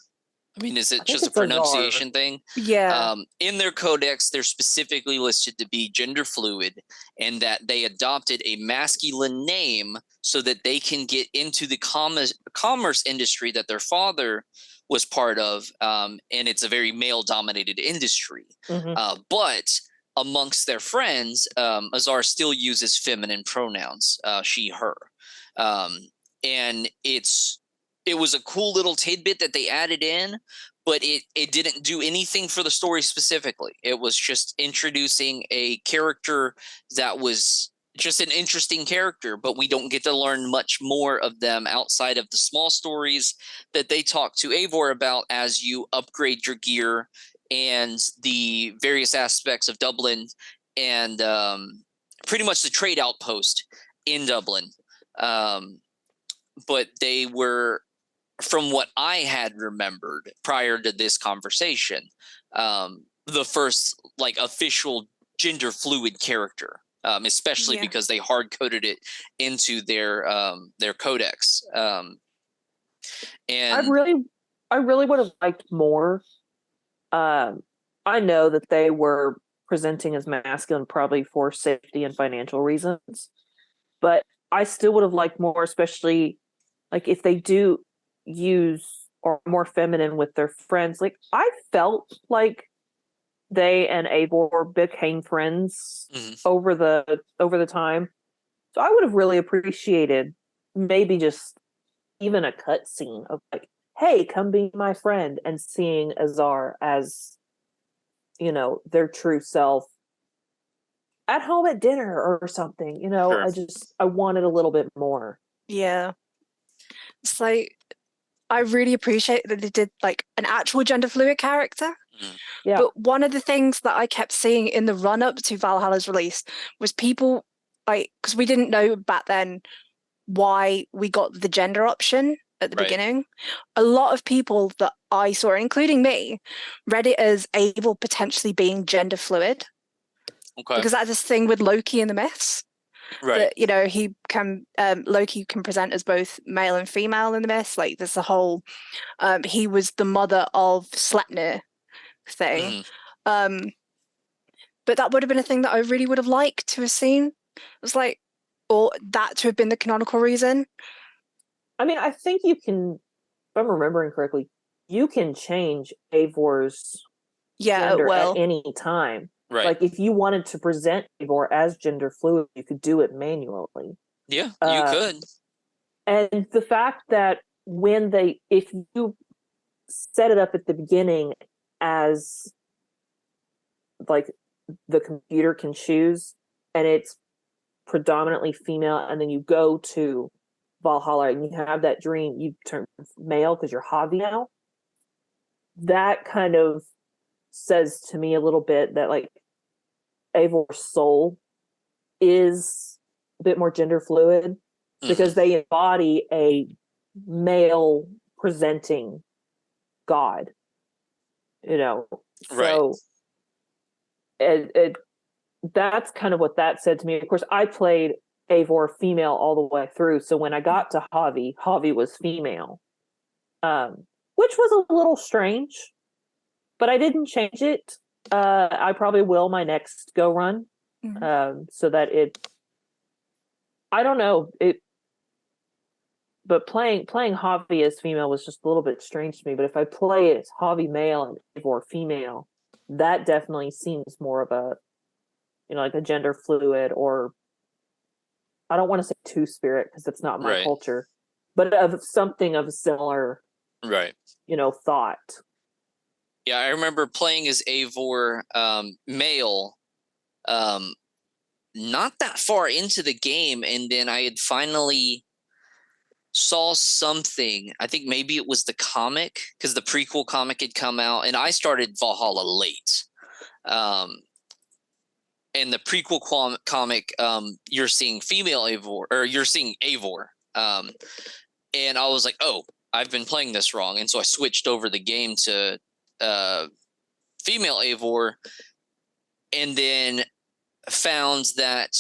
I mean, is it just a pronunciation thing? Yeah. In their codex, they're specifically listed to be gender fluid, and that they adopted a masculine name so that they can get into the commerce industry that their father was part of, and it's a very male-dominated industry. Mm-hmm. But amongst their friends, Azar still uses feminine pronouns, she, her, and it was a cool little tidbit that they added in, but it didn't do anything for the story specifically. It was just introducing a character that was just an interesting character, but we don't get to learn much more of them outside of the small stories that they talk to Eivor about as you upgrade your gear and the various aspects of Dublin and pretty much the trade outpost in Dublin. But they were, from what I had remembered prior to this conversation, the first like official gender fluid character, especially because they hard coded it into their codex. And I really would have liked more. I know that they were presenting as masculine probably for safety and financial reasons, but I still would have liked more, especially like if they do use or more feminine with their friends. Like, I felt like they and Eivor became friends over the time. So I would have really appreciated maybe just even a cut scene of like, hey, come be my friend, and seeing Azar as, their true self at home at dinner or something. Sure. I wanted a little bit more. Yeah. It's like, I really appreciate that they did like an actual gender fluid character. Yeah. But one of the things that I kept seeing in the run up to Valhalla's release was people, like, because we didn't know back then why we got the gender option at the beginning. A lot of people that I saw, including me, read it as Abel potentially being gender fluid. Okay. Because that's this thing with Loki in the myths. Right. That, he can Loki can present as both male and female in the myths. Like there's a whole he was the mother of Sleipnir thing. But that would have been a thing that I really would have liked to have seen. It was like, or that to have been the canonical reason. I mean, I think you can, if I'm remembering correctly, you can change Eivor's gender at any time. Right. Like, if you wanted to present Eivor as gender fluid, you could do it manually. Yeah, you could. And the fact that if you set it up at the beginning as like the computer can choose and it's predominantly female, and then you go to Valhalla and you have that dream, you turn male because you're Javi now. That kind of says to me a little bit that like Eivor's soul is a bit more gender fluid because they embody a male presenting god, so it that's kind of what that said to me. Of course, I played Eivor female all the way through. So when I got to Javi was female, which was a little strange, but I didn't change it. I probably will my next go run, so that I don't know it. But playing Javi as female was just a little bit strange to me. But if I play it as Javi male and Eivor female, that definitely seems more of a, like a gender fluid, or I don't want to say two-spirit because it's not my culture, but of something of a similar, thought. Yeah, I remember playing as Eivor male, not that far into the game, and then I had finally saw something. I think maybe it was the comic, because the prequel comic had come out, and I started Valhalla late. And the prequel comic, you're seeing female Eivor, or you're seeing Eivor. And I was like, oh, I've been playing this wrong. And so I switched over the game to female Eivor, and then found that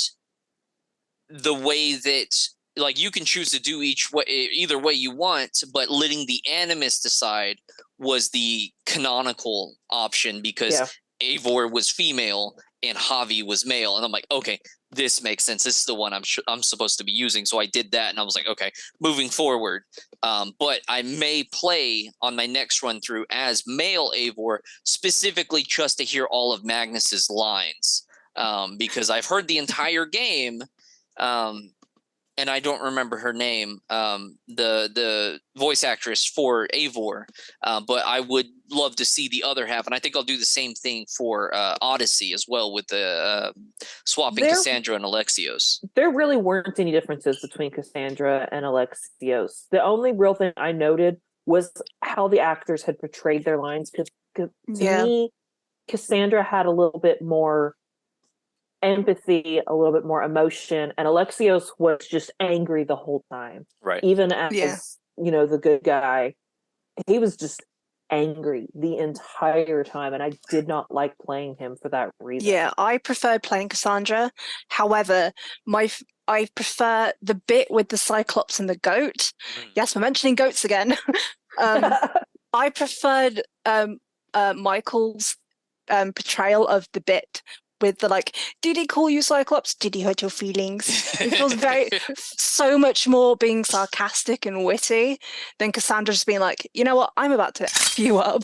the way that, like, you can choose to do either way you want, but letting the animus decide was the canonical option, because Eivor was female and Javi was male, and I'm like, okay, this makes sense. This is the one I'm supposed to be using. So I did that, and I was like, okay, moving forward. But I may play on my next run through as male Eivor, specifically just to hear all of Magnus's lines, because I've heard the entire game. And I don't remember her name, the voice actress for Eivor, but I would love to see the other half, and I think I'll do the same thing for Odyssey as well, with the swapping Cassandra and Alexios. There really weren't any differences between Cassandra and Alexios. The only real thing I noted was how the actors had portrayed their lines, because to me, Cassandra had a little bit more empathy, a little bit more emotion, and Alexios was just angry the whole time. Right. Even as the good guy, he was just angry the entire time, and I did not like playing him for that reason. Yeah, I preferred playing Cassandra. However, I prefer the bit with the Cyclops and the goat. Yes, we're mentioning goats again. I preferred Michael's portrayal of the bit with the, like, did he call you Cyclops? Did he hurt your feelings? It feels so much more being sarcastic and witty than Cassandra just being like, you know what, I'm about to F you up.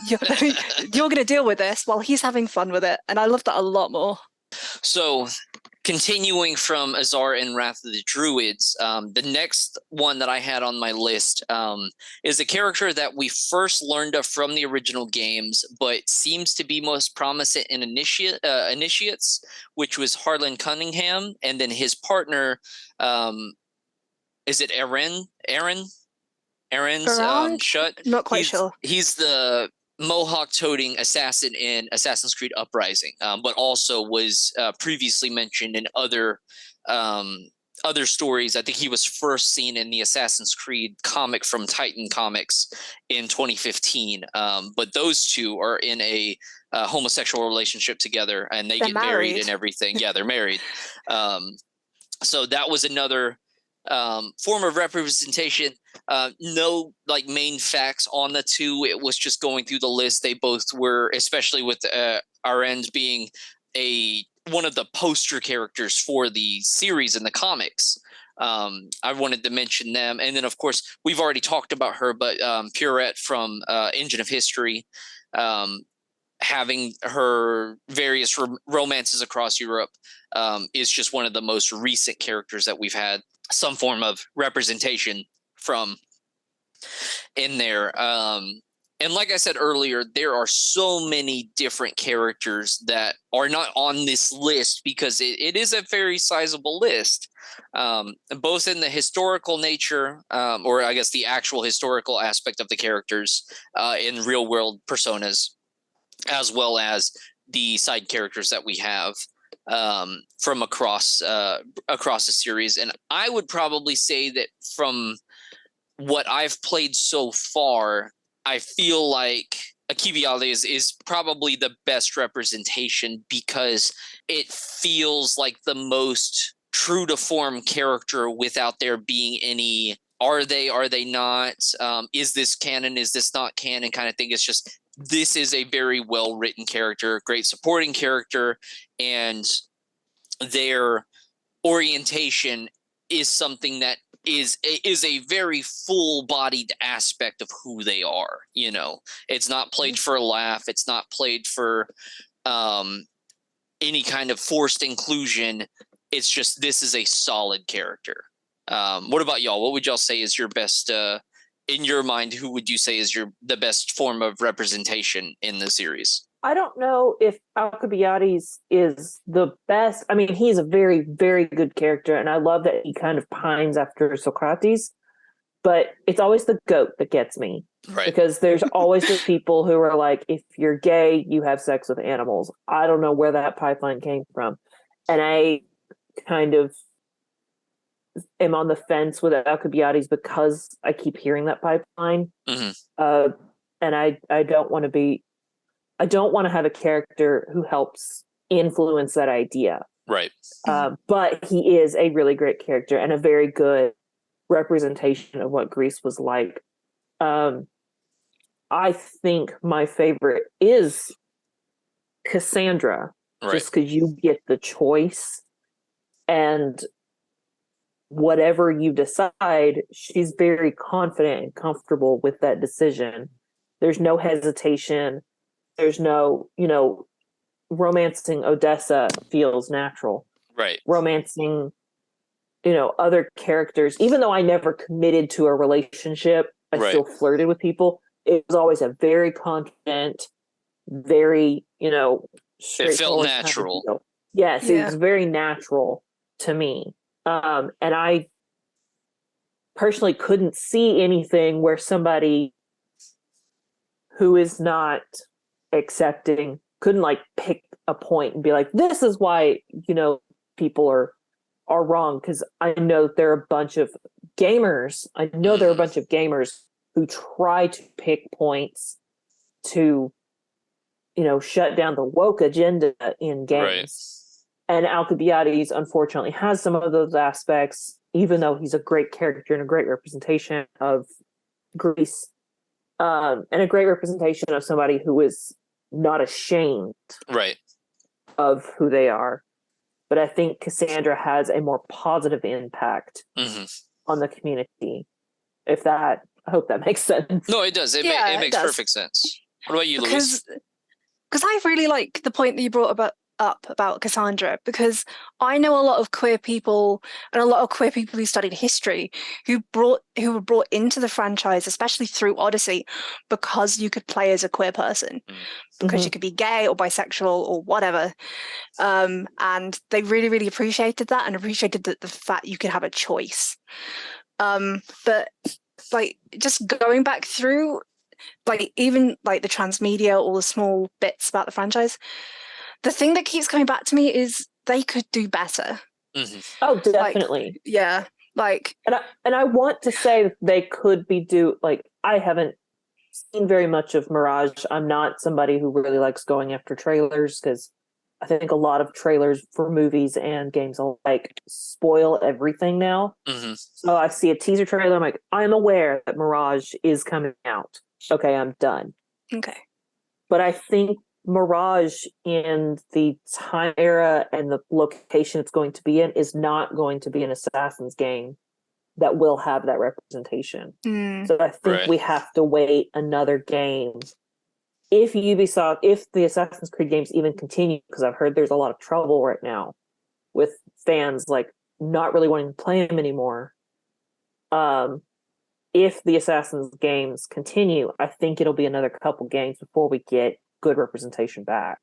You're going to deal with this while he's having fun with it. And I love that a lot more. So, continuing from Azar and Wrath of the Druids, the next one that I had on my list is a character that we first learned of from the original games, but seems to be most prominent in Initiates, which was Harlan Cunningham, and then his partner, is it Aaron's Shut? Not quite sure. He's the Mohawk-toting assassin in Assassin's Creed Uprising, but also was previously mentioned in other stories. I think he was first seen in the Assassin's Creed comic from Titan Comics in 2015. But those two are in a homosexual relationship together, and they're married and everything. Yeah, they're married. So that was another form of representation. No main facts on the two. It was just going through the list. They both were, especially with our end being one of the poster characters for the series in the comics. I wanted to mention them. And then, of course, we've already talked about her, but Purette from Engine of History, having her various romances across Europe, is just one of the most recent characters that we've had some form of representation from in there. And like I said earlier, there are so many different characters that are not on this list because it is a very sizable list, both in the historical nature, or I guess the actual historical aspect of the characters in real world personas, as well as the side characters that we have from across the series. And I would probably say that from what I've played so far, I feel like Akibiale is probably the best representation because it feels like the most true to form character without there being any are they not, is this canon, is this not canon kind of thing. It's just, this is a very well written character, great supporting character, and their orientation is something that is a very full-bodied aspect of who they are. You know, it's not played for a laugh. It's not played for any kind of forced inclusion. It's just, this is a solid character. What about y'all? What would y'all say is your best, in your mind, who would you say is the best form of representation in the series? I don't know if Alcibiades is the best. I mean, he's a very, very good character, and I love that he kind of pines after Socrates, but it's always the goat that gets me. Right. Because there's always the people who are like, if you're gay, you have sex with animals. I don't know where that pipeline came from. And I kind of am on the fence with Alcibiades because I keep hearing that pipeline. Mm-hmm. And I don't want to have a character who helps influence that idea. Right. But he is a really great character and a very good representation of what Greece was like. I think my favorite is Cassandra, right. Just because you get the choice, and whatever you decide, she's very confident and comfortable with that decision. There's no hesitation. There's no, romancing Odessa feels natural. Right. Romancing, other characters, even though I never committed to a relationship, I right. still flirted with people. It was always a very confident, very, it felt natural. Kind of yes, It was very natural to me. And I personally couldn't see anything where somebody who is not accepting couldn't like pick a point and be like, this is why, people are wrong. Because I know there are a bunch of gamers. There are a bunch of gamers who try to pick points to, shut down the woke agenda in games. Right. And Alcibiades, unfortunately, has some of those aspects, even though he's a great character and a great representation of Greece, and a great representation of somebody who is not ashamed right. of who they are. But I think Cassandra has a more positive impact on the community. I hope that makes sense. No, it does. It makes perfect sense. What about you, Louise? Because I really like the point that you brought up about Cassandra, because I know a lot of queer people and a lot of queer people who studied history who were brought into the franchise, especially through Odyssey, because you could play as a queer person, because you could be gay or bisexual or whatever. And they really, really appreciated that and appreciated the fact you could have a choice. But like just going back through, like even like the transmedia, all the small bits about the franchise, the thing that keeps coming back to me is they could do better. Oh, definitely. And I want to say that they could I haven't seen very much of Mirage. I'm not somebody who really likes going after trailers, because I think a lot of trailers for movies and games alike spoil everything now. So I see a teaser trailer, I'm like, I'm aware that Mirage is coming out. Okay, I'm done. Okay. But I think Mirage in the time era and the location it's going to be in is not going to be an Assassin's game that will have that representation. So I think we have to wait another game. If the Assassin's Creed games even continue, because I've heard there's a lot of trouble right now with fans like not really wanting to play them anymore. If the Assassin's games continue, I think it'll be another couple games before we get good representation back.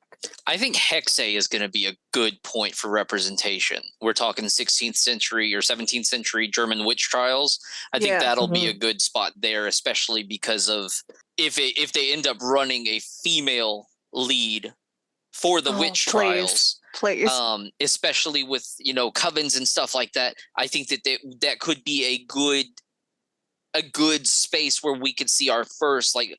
I think Hexe is going to be a good point for representation. We're talking 16th century or 17th century German witch trials. I think that'll be a good spot there, especially because of if they end up running a female lead for the witch trials. Please. Especially with, covens and stuff like that. I think that could be a good space where we could see our first like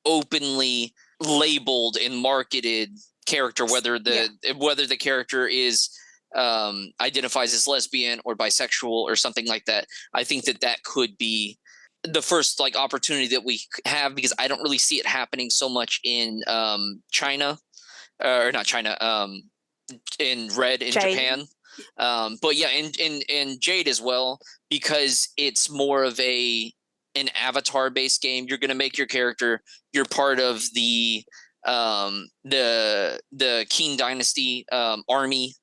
openly labeled and marketed character, whether the character is identifies as lesbian or bisexual or something like that, I think that could be the first like opportunity that we have, because I don't really see it happening so much in China, or not China, in Red in Jade. Japan. But yeah, in Jade as well, because it's more of an avatar based game. You're going to make your character, you're part of the Qing Dynasty army.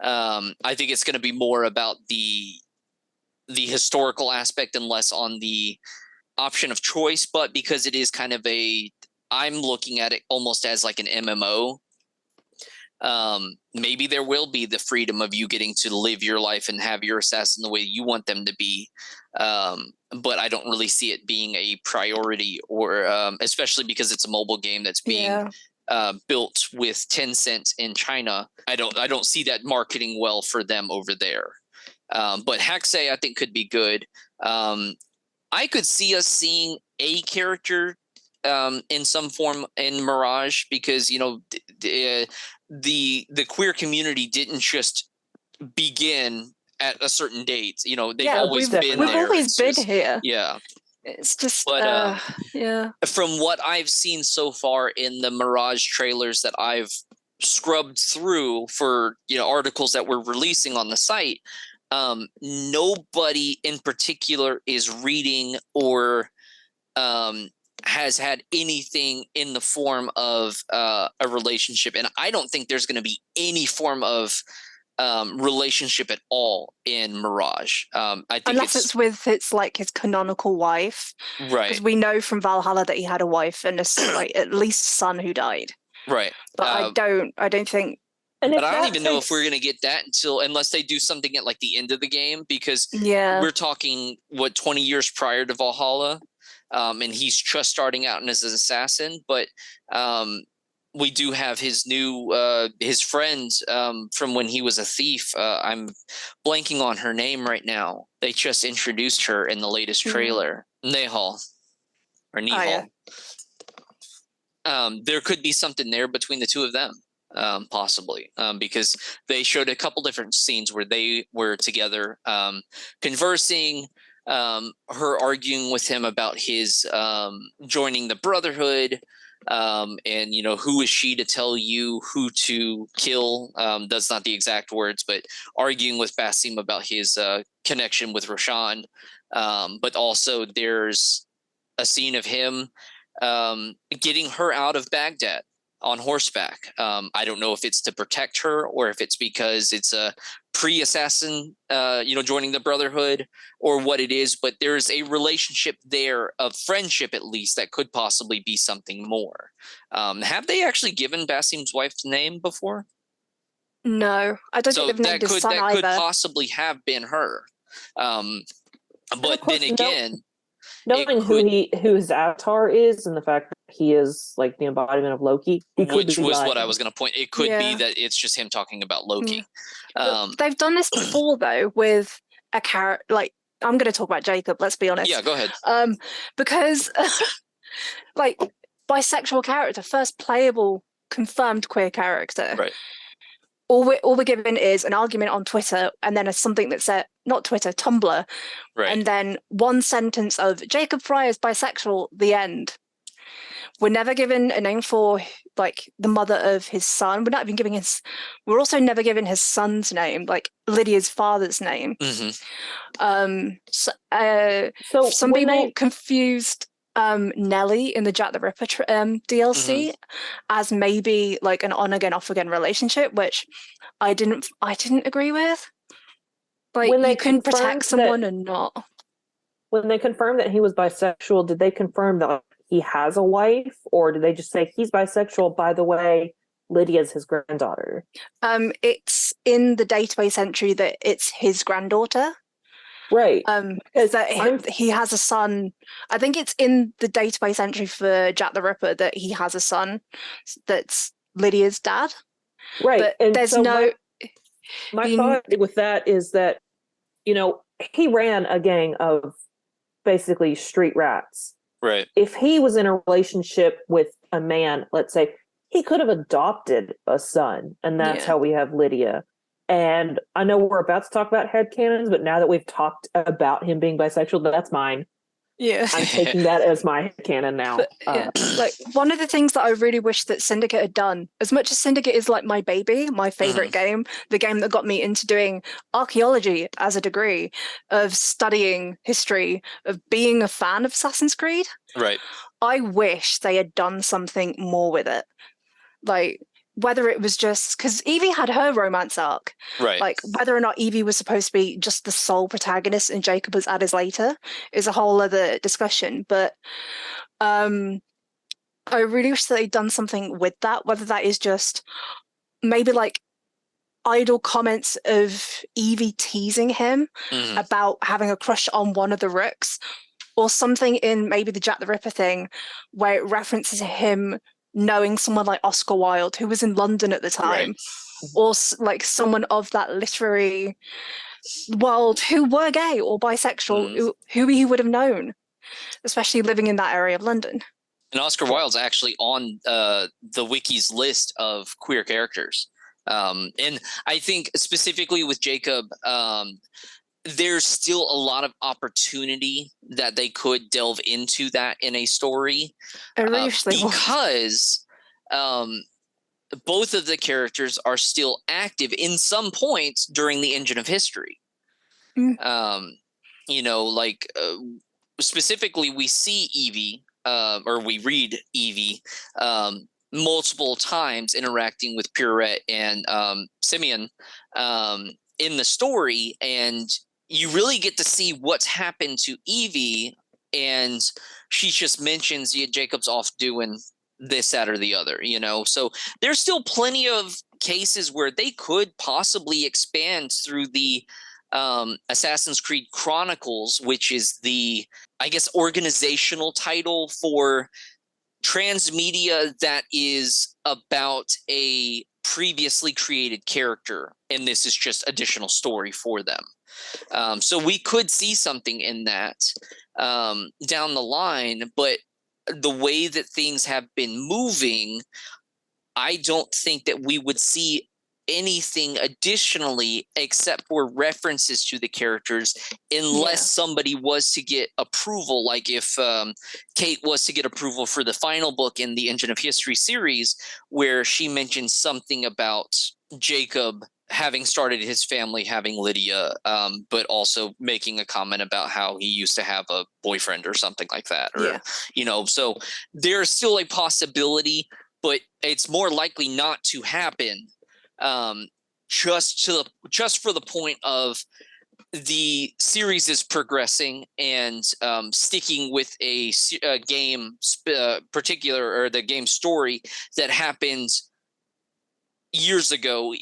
I think it's going to be more about the historical aspect and less on the option of choice. But because it is kind of I'm looking at it almost as like an MMO. Maybe there will be the freedom of you getting to live your life and have your assassin the way you want them to be. But I don't really see it being a priority, or especially because it's a mobile game that's being built with Tencent in China. I don't see that marketing well for them over there. But Haksei, I think, could be good. I could see us seeing a character in some form in Mirage, because the queer community didn't just begin at a certain date. They've always been we've there. always been here. Yeah. It's just But yeah. From what I've seen so far in the Mirage trailers that I've scrubbed through for articles that we're releasing on the site, nobody in particular is reading or has had anything in the form of a relationship, and I don't think there's going to be any form of relationship at all in Mirage. I think unless it's with like his canonical wife, right? Because we know from Valhalla that he had a wife and like at least a son who died. Right. But I don't think. But I don't even know if we're going to get that unless they do something at like the end of the game, because we're talking 20 years prior to Valhalla. And he's just starting out as an assassin, but we do have his new his friend from when he was a thief. I'm blanking on her name right now. They just introduced her in the latest trailer. Nehal or Nihal. There could be something there between the two of them, possibly, because they showed a couple different scenes where they were together, conversing. Her arguing with him about his joining the Brotherhood, and who is she to tell you who to kill? That's not the exact words, but arguing with Basim about his connection with Roshan. But also there's a scene of him getting her out of Baghdad on horseback. I don't know if it's to protect her or if it's because it's a pre-assassin, joining the Brotherhood, or what it is, but there's a relationship there of friendship, at least, that could possibly be something more. Have they actually given Basim's wife's name before? No, I don't think they've named his son either. That could possibly have been her. But then again, knowing who his avatar is and the fact that he is like the embodiment of Loki, which was what I was going to point. It could be that it's just him talking about Loki. They've done this before though with a character. Like, I'm going to talk about Jacob. Let's be honest. Yeah, go ahead. Because like bisexual character, first playable confirmed queer character. Right. All we're given is an argument on Twitter, and then something that said, not Twitter, Tumblr, right, and then one sentence of Jacob Fry is bisexual, the end. We're never given a name for like the mother of his son. We're also never given his son's name, like Lydia's father's name. Mm-hmm. So some people confused Nelly in the Jack the Ripper DLC as maybe like an on again off again relationship, which I didn't agree with. Like, when you can protect someone and not. When they confirmed that he was bisexual, did they confirm that he has a wife, or did they just say he's bisexual? By the way, Lydia's his granddaughter. It's in the database entry that it's his granddaughter. Right. Is that he has a son? I think it's in the database entry for Jack the Ripper that he has a son that's Lydia's dad. Right. But and there's so no. My thought with that is that, he ran a gang of basically street rats. Right. If he was in a relationship with a man, let's say, he could have adopted a son, and that's how we have Lydia. And I know we're about to talk about headcanons, but now that we've talked about him being bisexual, that's mine. Yeah. I'm taking that as my canon now. But, yeah, like one of the things that I really wish that Syndicate had done, as much as Syndicate is like my baby, my favorite game, the game that got me into doing archaeology as a degree, of studying history, of being a fan of Assassin's Creed. Right. I wish they had done something more with it. Like, whether it was just because Evie had her romance arc, Right. like whether or not Evie was supposed to be just the sole protagonist and Jacob was added later is a whole other discussion. But I really wish that they'd done something with that, whether that is just maybe like idle comments of Evie teasing him about having a crush on one of the Rooks, or something in maybe the Jack the Ripper thing where it references him knowing someone like Oscar Wilde, who was in London at the time, or like someone of that literary world who were gay or bisexual, who he would have known, especially living in that area of London. And Oscar Wilde's actually on the wiki's list of queer characters. And I think specifically with Jacob, there's still a lot of opportunity that they could delve into that in a story, because both of the characters are still active in some points during the Engine of History. You know, like specifically we see Evie, or we read Evie multiple times interacting with Pierrette and Simeon in the story, and you really get to see what's happened to Evie, and she just mentions, yeah, Jacob's off doing this, that, or the other, you know? So there's still plenty of cases where they could possibly expand through the Assassin's Creed Chronicles, which is the, I guess, organizational title for transmedia that is about a previously created character, and this is just additional story for them. So we could see something in that down the line, but the way that things have been moving, I don't think that we would see anything additionally except for references to the characters, unless somebody was to get approval, like if Kate was to get approval for the final book in the Engine of History series, where she mentions something about Jacob having started his family having Lydia, but also making a comment about how he used to have a boyfriend or something like that, or you know, so there's still a possibility, but it's more likely not to happen, just for the point of the series is progressing and sticking with a game particular, or the game story that happened years ago,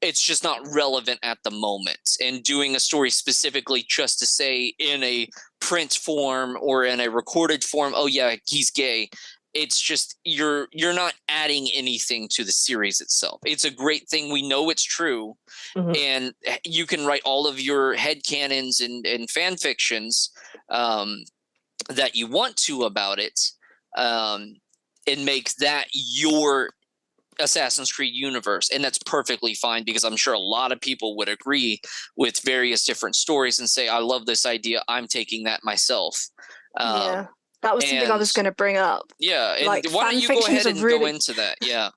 it's just not relevant at the moment. And doing a story specifically just to say in a print form or in a recorded form, oh yeah, he's gay, it's just you're not adding anything to the series itself. It's a great thing. We know it's true. And you can write all of your headcanons and fan fictions that you want to about it, and make that your Assassin's Creed universe, and that's perfectly fine, because I'm sure a lot of people would agree with various different stories and say, I love this idea, I'm taking that myself. That was something I was going to bring up. Yeah, and like, why don't you go ahead and go into that? Yeah.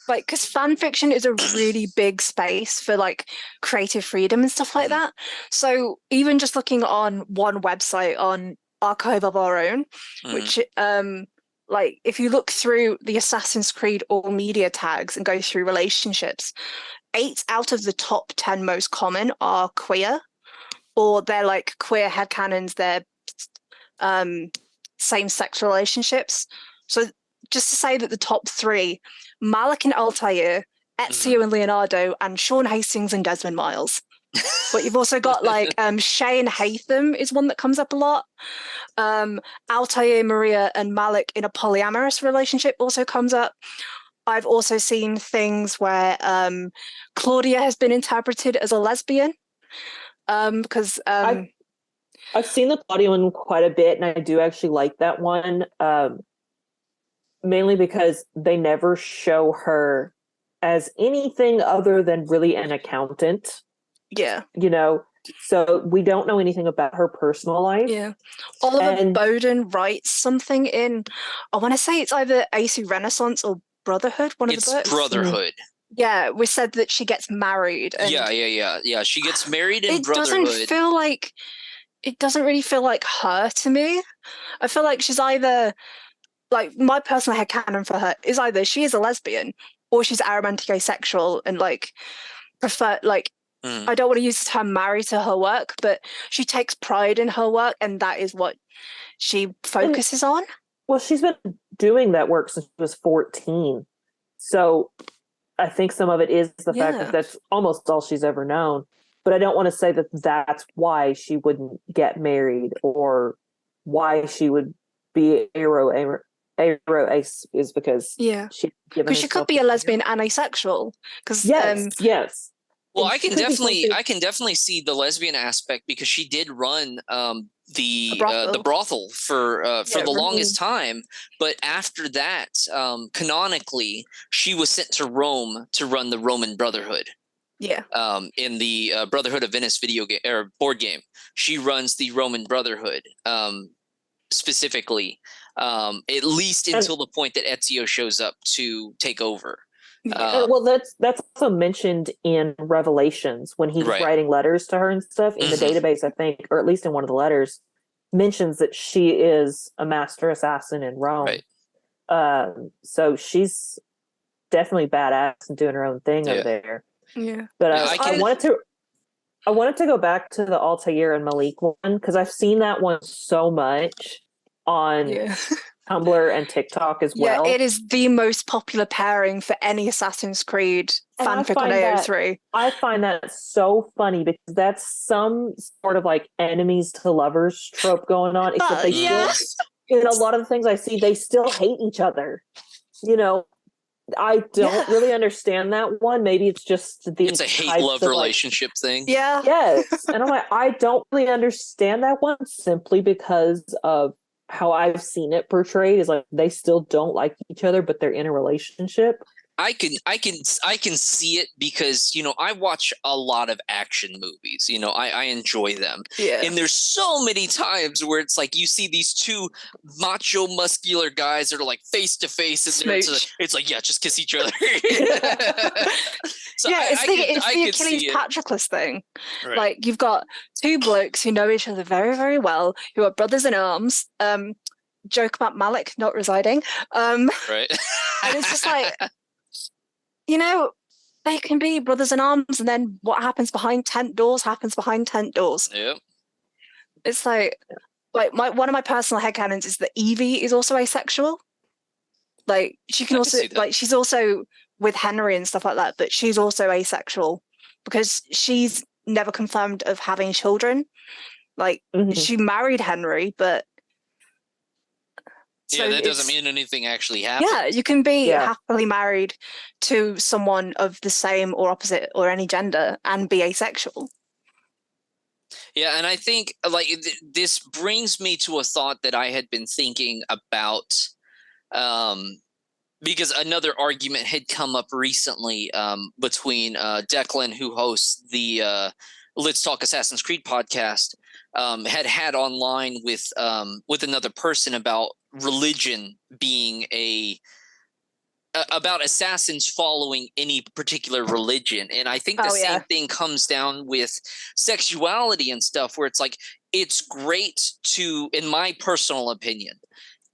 Like, because fan fiction is a really big space for like creative freedom and stuff like that. So even just looking on one website, on Archive of Our Own, which like if you look through the Assassin's Creed all media tags and go through relationships, 8 out of the top 10 most common are queer, or they're like queer headcanons, they're same-sex relationships. So just to say that the top 3, Malik and Altair, Ezio and Leonardo, and Sean Hastings and Desmond Miles. But you've also got like Shay and Hatham is one that comes up a lot. Altair, Maria, and Malik in a polyamorous relationship also comes up. I've also seen things where Claudia has been interpreted as a lesbian, because I've seen the Claudia one quite a bit, and I do actually like that one, mainly because they never show her as anything other than really an accountant, Yeah. So we don't know anything about her personal life. Yeah. Oliver And Bowden writes something in, I want to say it's either AC Renaissance or Brotherhood, one of the It's books. Brotherhood. Yeah, we said that she gets married. And Yeah. She gets married in it Brotherhood. It doesn't really feel like her to me. I feel like she's either, like, my personal headcanon for her is either she is a lesbian or she's aromantic asexual and like prefer, like, I don't want to use the term married to her work, but she takes pride in her work and that is what she focuses on. Well, she's been doing that work since she was 14. So I think some of it is the fact that that's almost all she's ever known. But I don't want to say that that's why she wouldn't get married or why she would be aro ace is because because she could be a lesbian and asexual. Because yes. Well, I can definitely see the lesbian aspect because she did run the brothel for the longest time, but after that, canonically, she was sent to Rome to run the Roman Brotherhood. Yeah. In the Brotherhood of Venice video game or board game, she runs the Roman Brotherhood specifically, at least until the point that Ezio shows up to take over. Well, that's also mentioned in Revelations when he's writing letters to her and stuff in the database, I think, or at least in one of the letters, mentions that she is a master assassin in Rome. Right. So she's definitely badass and doing her own thing over there. Yeah. But I wanted to go back to the Altair and Malik one because I've seen that one so much on Tumblr and TikTok as well. Yeah, it is the most popular pairing for any Assassin's Creed fanfic on AO3. I find that so funny because that's some sort of like enemies to lovers trope going on. Except they still, in a lot of the things I see, they still hate each other. I don't really understand that one. Maybe it's just it's a hate-love relationship thing. Yeah. Yes. And I'm like, I don't really understand that one simply because of how I've seen it portrayed is like they still don't like each other, but they're in a relationship. I can see it because I watch a lot of action movies. I enjoy them. Yeah. And there's so many times where it's like you see these two macho, muscular guys that are like face to face, and it's like just kiss each other. So it's the Achilles Patroclus thing. Right. Like you've got two blokes who know each other very, very well, who are brothers in arms. Joke about Malik not residing. Right. And it's just like. They can be brothers in arms, and then what happens behind tent doors happens behind tent doors. Yep. It's like one of my personal headcanons is that Evie is also asexual. Like she can also she's also with Henry and stuff like that, but she's also asexual because she's never confirmed of having children. Like she married Henry, but so that doesn't mean anything actually happened. Yeah, you can be happily married to someone of the same or opposite or any gender and be asexual. Yeah, and I think this brings me to a thought that I had been thinking about because another argument had come up recently between Declan, who hosts the Let's Talk Assassin's Creed podcast, had online with another person about religion being about assassins following any particular religion. And I think the same thing comes down with sexuality and stuff, where it's like it's great to, in my personal opinion,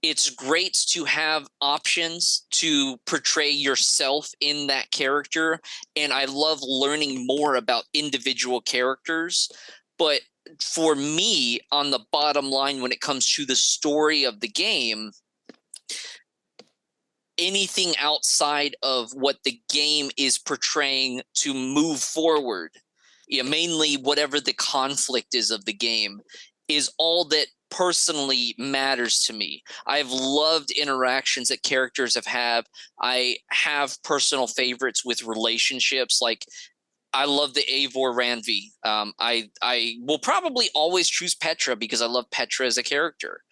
it's great to have options to portray yourself in that character. And I love learning more about individual characters. But for me, on the bottom line, when it comes to the story of the game, anything outside of what the game is portraying to move forward, mainly whatever the conflict is of the game, is all that personally matters to me. I've loved interactions that characters have had. I have personal favorites with relationships. Like I love the Eivor Randvi. I will probably always choose Petra because I love Petra as a character,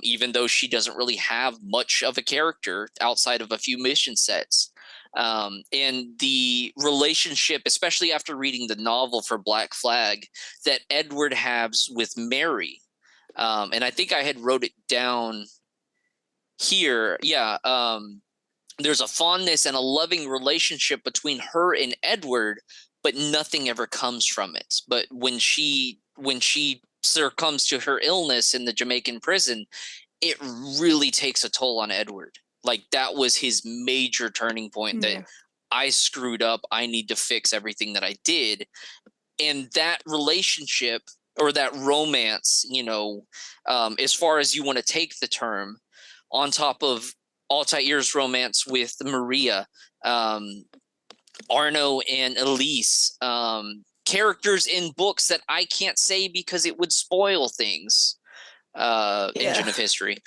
even though she doesn't really have much of a character outside of a few mission sets. And the relationship, especially after reading the novel for Black Flag, that Edward has with Mary. And I think I had wrote it down here. Yeah. There's a fondness and a loving relationship between her and Edward, but nothing ever comes from it. But when she succumbs to her illness in the Jamaican prison, it really takes a toll on Edward. Like, that was his major turning point, that I screwed up. I need to fix everything that I did. And that relationship, or that romance, as far as you want to take the term, on top of Altair's romance with Maria, Arno and Elise, characters in books that I can't say because it would spoil things. Engine of History.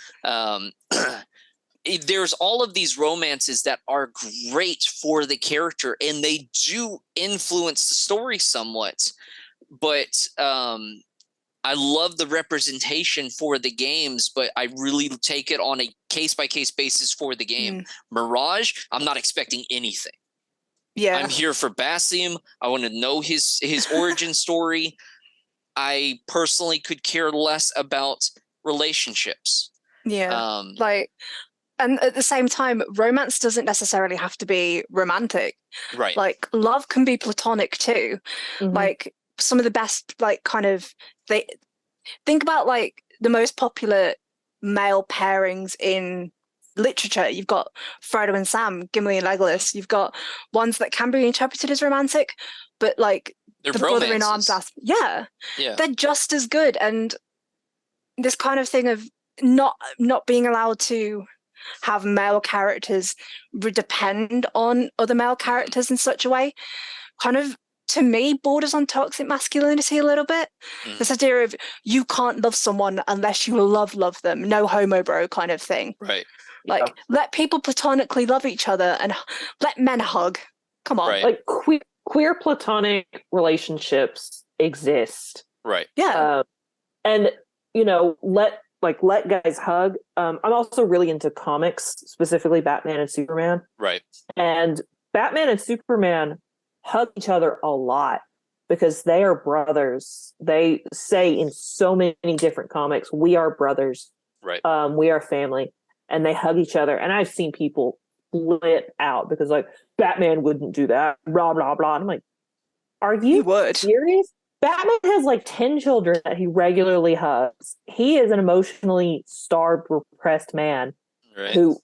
There's all of these romances that are great for the character, and they do influence the story somewhat. But I love the representation for the games, but I really take it on a case-by-case basis for the game. Mirage, I'm not expecting anything. Yeah. I'm here for Basim. I want to know his origin story. I personally could care less about relationships. Yeah. And at the same time, romance doesn't necessarily have to be romantic. Right. Like, love can be platonic too. Like, some of the best, they think about like the most popular male pairings in literature. You've got Frodo and Sam, Gimli and Legolas. You've got ones that can be interpreted as romantic, but like they're the romances. brother in arms they're just as good. And this kind of thing of not being allowed to have male characters depend on other male characters in such a way, kind of, to me, borders on toxic masculinity a little bit. This idea of you can't love someone unless you love them, no homo bro kind of thing. Right. Like, let people platonically love each other and let men hug. Come on. Right. Like, queer platonic relationships exist. Right. Yeah. And, let guys hug. I'm also really into comics, specifically Batman and Superman. Right. And Batman and Superman hug each other a lot because they are brothers. They say in so many different comics, we are brothers. Right. We are family. And they hug each other. And I've seen people flip out because, like, Batman wouldn't do that, blah, blah, blah. And I'm like, are you serious? Batman has like 10 children that he regularly hugs. He is an emotionally starved, repressed man who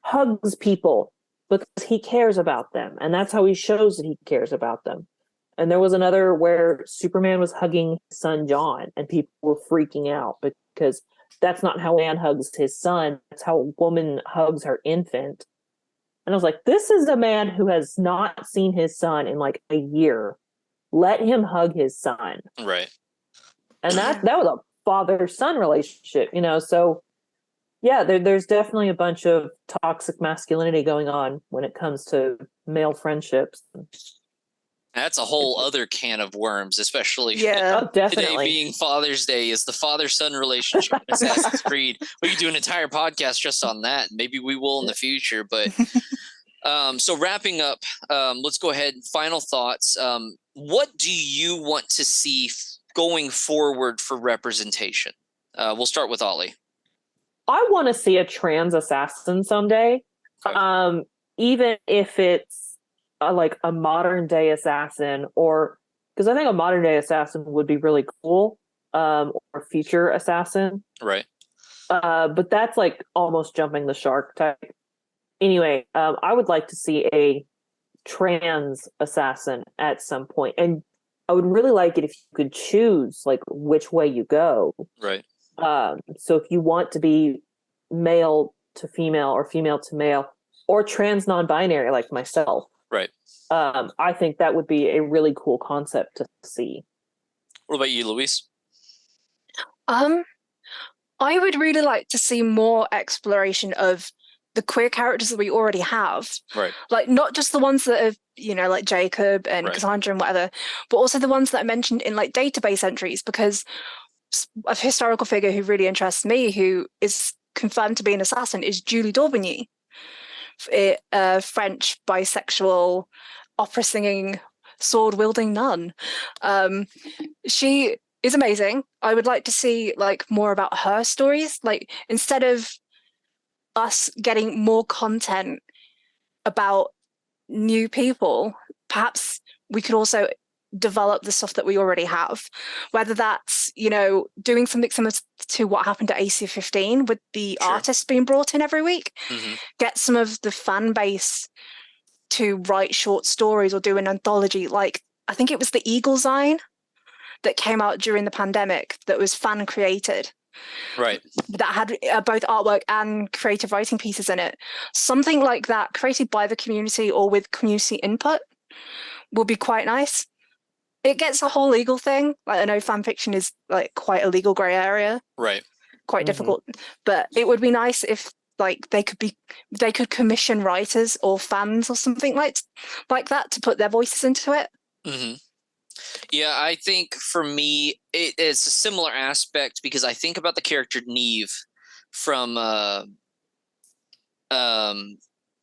hugs people because he cares about them. And that's how he shows that he cares about them. And there was another where Superman was hugging his son John, and people were freaking out because that's not how a man hugs his son. That's how a woman hugs her infant. And I was like, this is a man who has not seen his son in like a year. Let him hug his son. Right. And that was a father-son relationship, so yeah, there's definitely a bunch of toxic masculinity going on when it comes to male friendships. That's a whole other can of worms, especially today being Father's Day, is the father-son relationship in Assassin's Creed. We could do an entire podcast just on that. Maybe we will in the future, but so wrapping up, let's go ahead. Final thoughts. What do you want to see going forward for representation? We'll start with Ollie. I want to see a trans assassin someday, even if it's like a modern day assassin, or because I think a modern day assassin would be really cool, or future assassin. Right. But that's like almost jumping the shark type. Anyway, I would like to see a trans assassin at some point, and I would really like it if you could choose like which way you go. Right. So if you want to be male to female or female to male or trans non-binary like myself, right. I think that would be a really cool concept to see. What about you, Louise? I would really like to see more exploration of the queer characters that we already have. Right. Like, not just the ones that have, like Jacob and Cassandra and whatever, but also the ones that I mentioned in like database entries, because a historical figure who really interests me, who is confirmed to be an assassin, is Julie d'Aubigny. French bisexual opera singing sword wielding nun. She is amazing. I would like to see like more about her stories. Like instead of us getting more content about new people, perhaps we could also develop the stuff that we already have, whether that's, you know, doing something similar to what happened at AC15 with the Sure. artists being brought in every week, Mm-hmm. get some of the fan base to write short stories or do an anthology. Like I think it was the Eagle Zine that came out during the pandemic that was fan created, Right. that had both artwork and creative writing pieces in it. Something like that created by the community or with community input would be quite nice. It gets a whole legal thing. Like I know fan fiction is like quite a legal grey area, Right. quite difficult. But it would be nice if like they could commission writers or fans or something like that to put their voices into it. Mm-hmm. Yeah, I think for me it is a similar aspect because I think about the character Neve from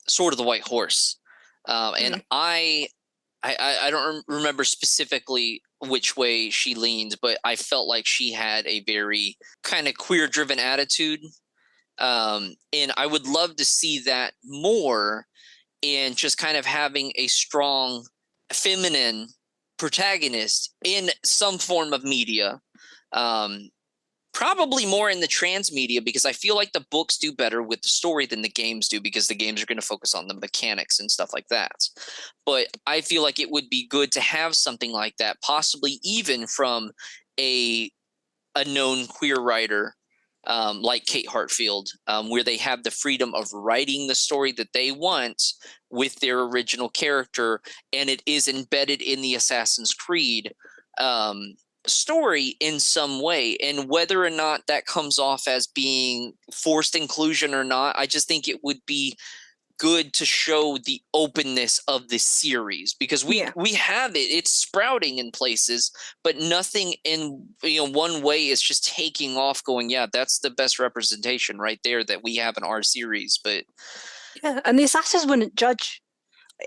Sword of the White Horse, and I don't remember specifically which way she leaned, but I felt like she had a very kind of queer-driven attitude, and I would love to see that more in just kind of having a strong feminine protagonist in some form of media. Um, Probably more in the trans media because I feel like the books do better with the story than the games do because the games are going to focus on the mechanics and stuff like that. But I feel like it would be good to have something like that, possibly even from a known queer writer like Kate Hartfield, where they have the freedom of writing the story that they want with their original character, and it is embedded in the Assassin's Creed story in some way. And whether or not that comes off as being forced inclusion or not, I just think it would be good to show the openness of the series because we have it's sprouting in places, but nothing in one way is just taking off going, yeah, that's the best representation right there that we have in our series. But yeah, and the assassins wouldn't judge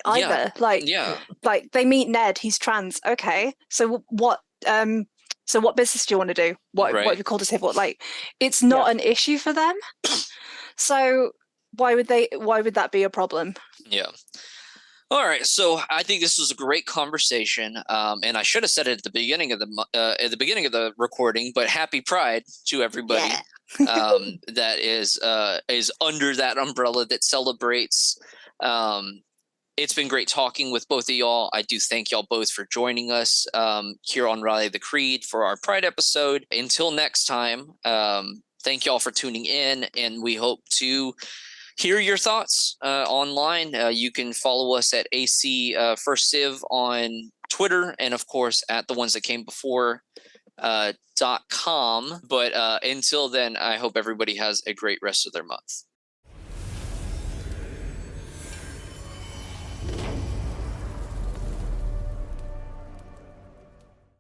either. Yeah. Like they meet Ned, he's trans. Okay, so what business do you want to do? What Right. have you called us here for? Like it's not an issue for them. So why would that be a problem? Yeah. All right, so I think this was a great conversation, and I should have said it at the beginning of the recording. But Happy Pride to everybody that is under that umbrella that celebrates. It's been great talking with both of y'all. I do thank y'all both for joining us here on Raleigh the Creed for our Pride episode. Until next time, thank y'all for tuning in, and we hope to hear your thoughts online. You can follow us at AC First Civ on Twitter, and of course at the ones that came before .com. But until then, I hope everybody has a great rest of their month.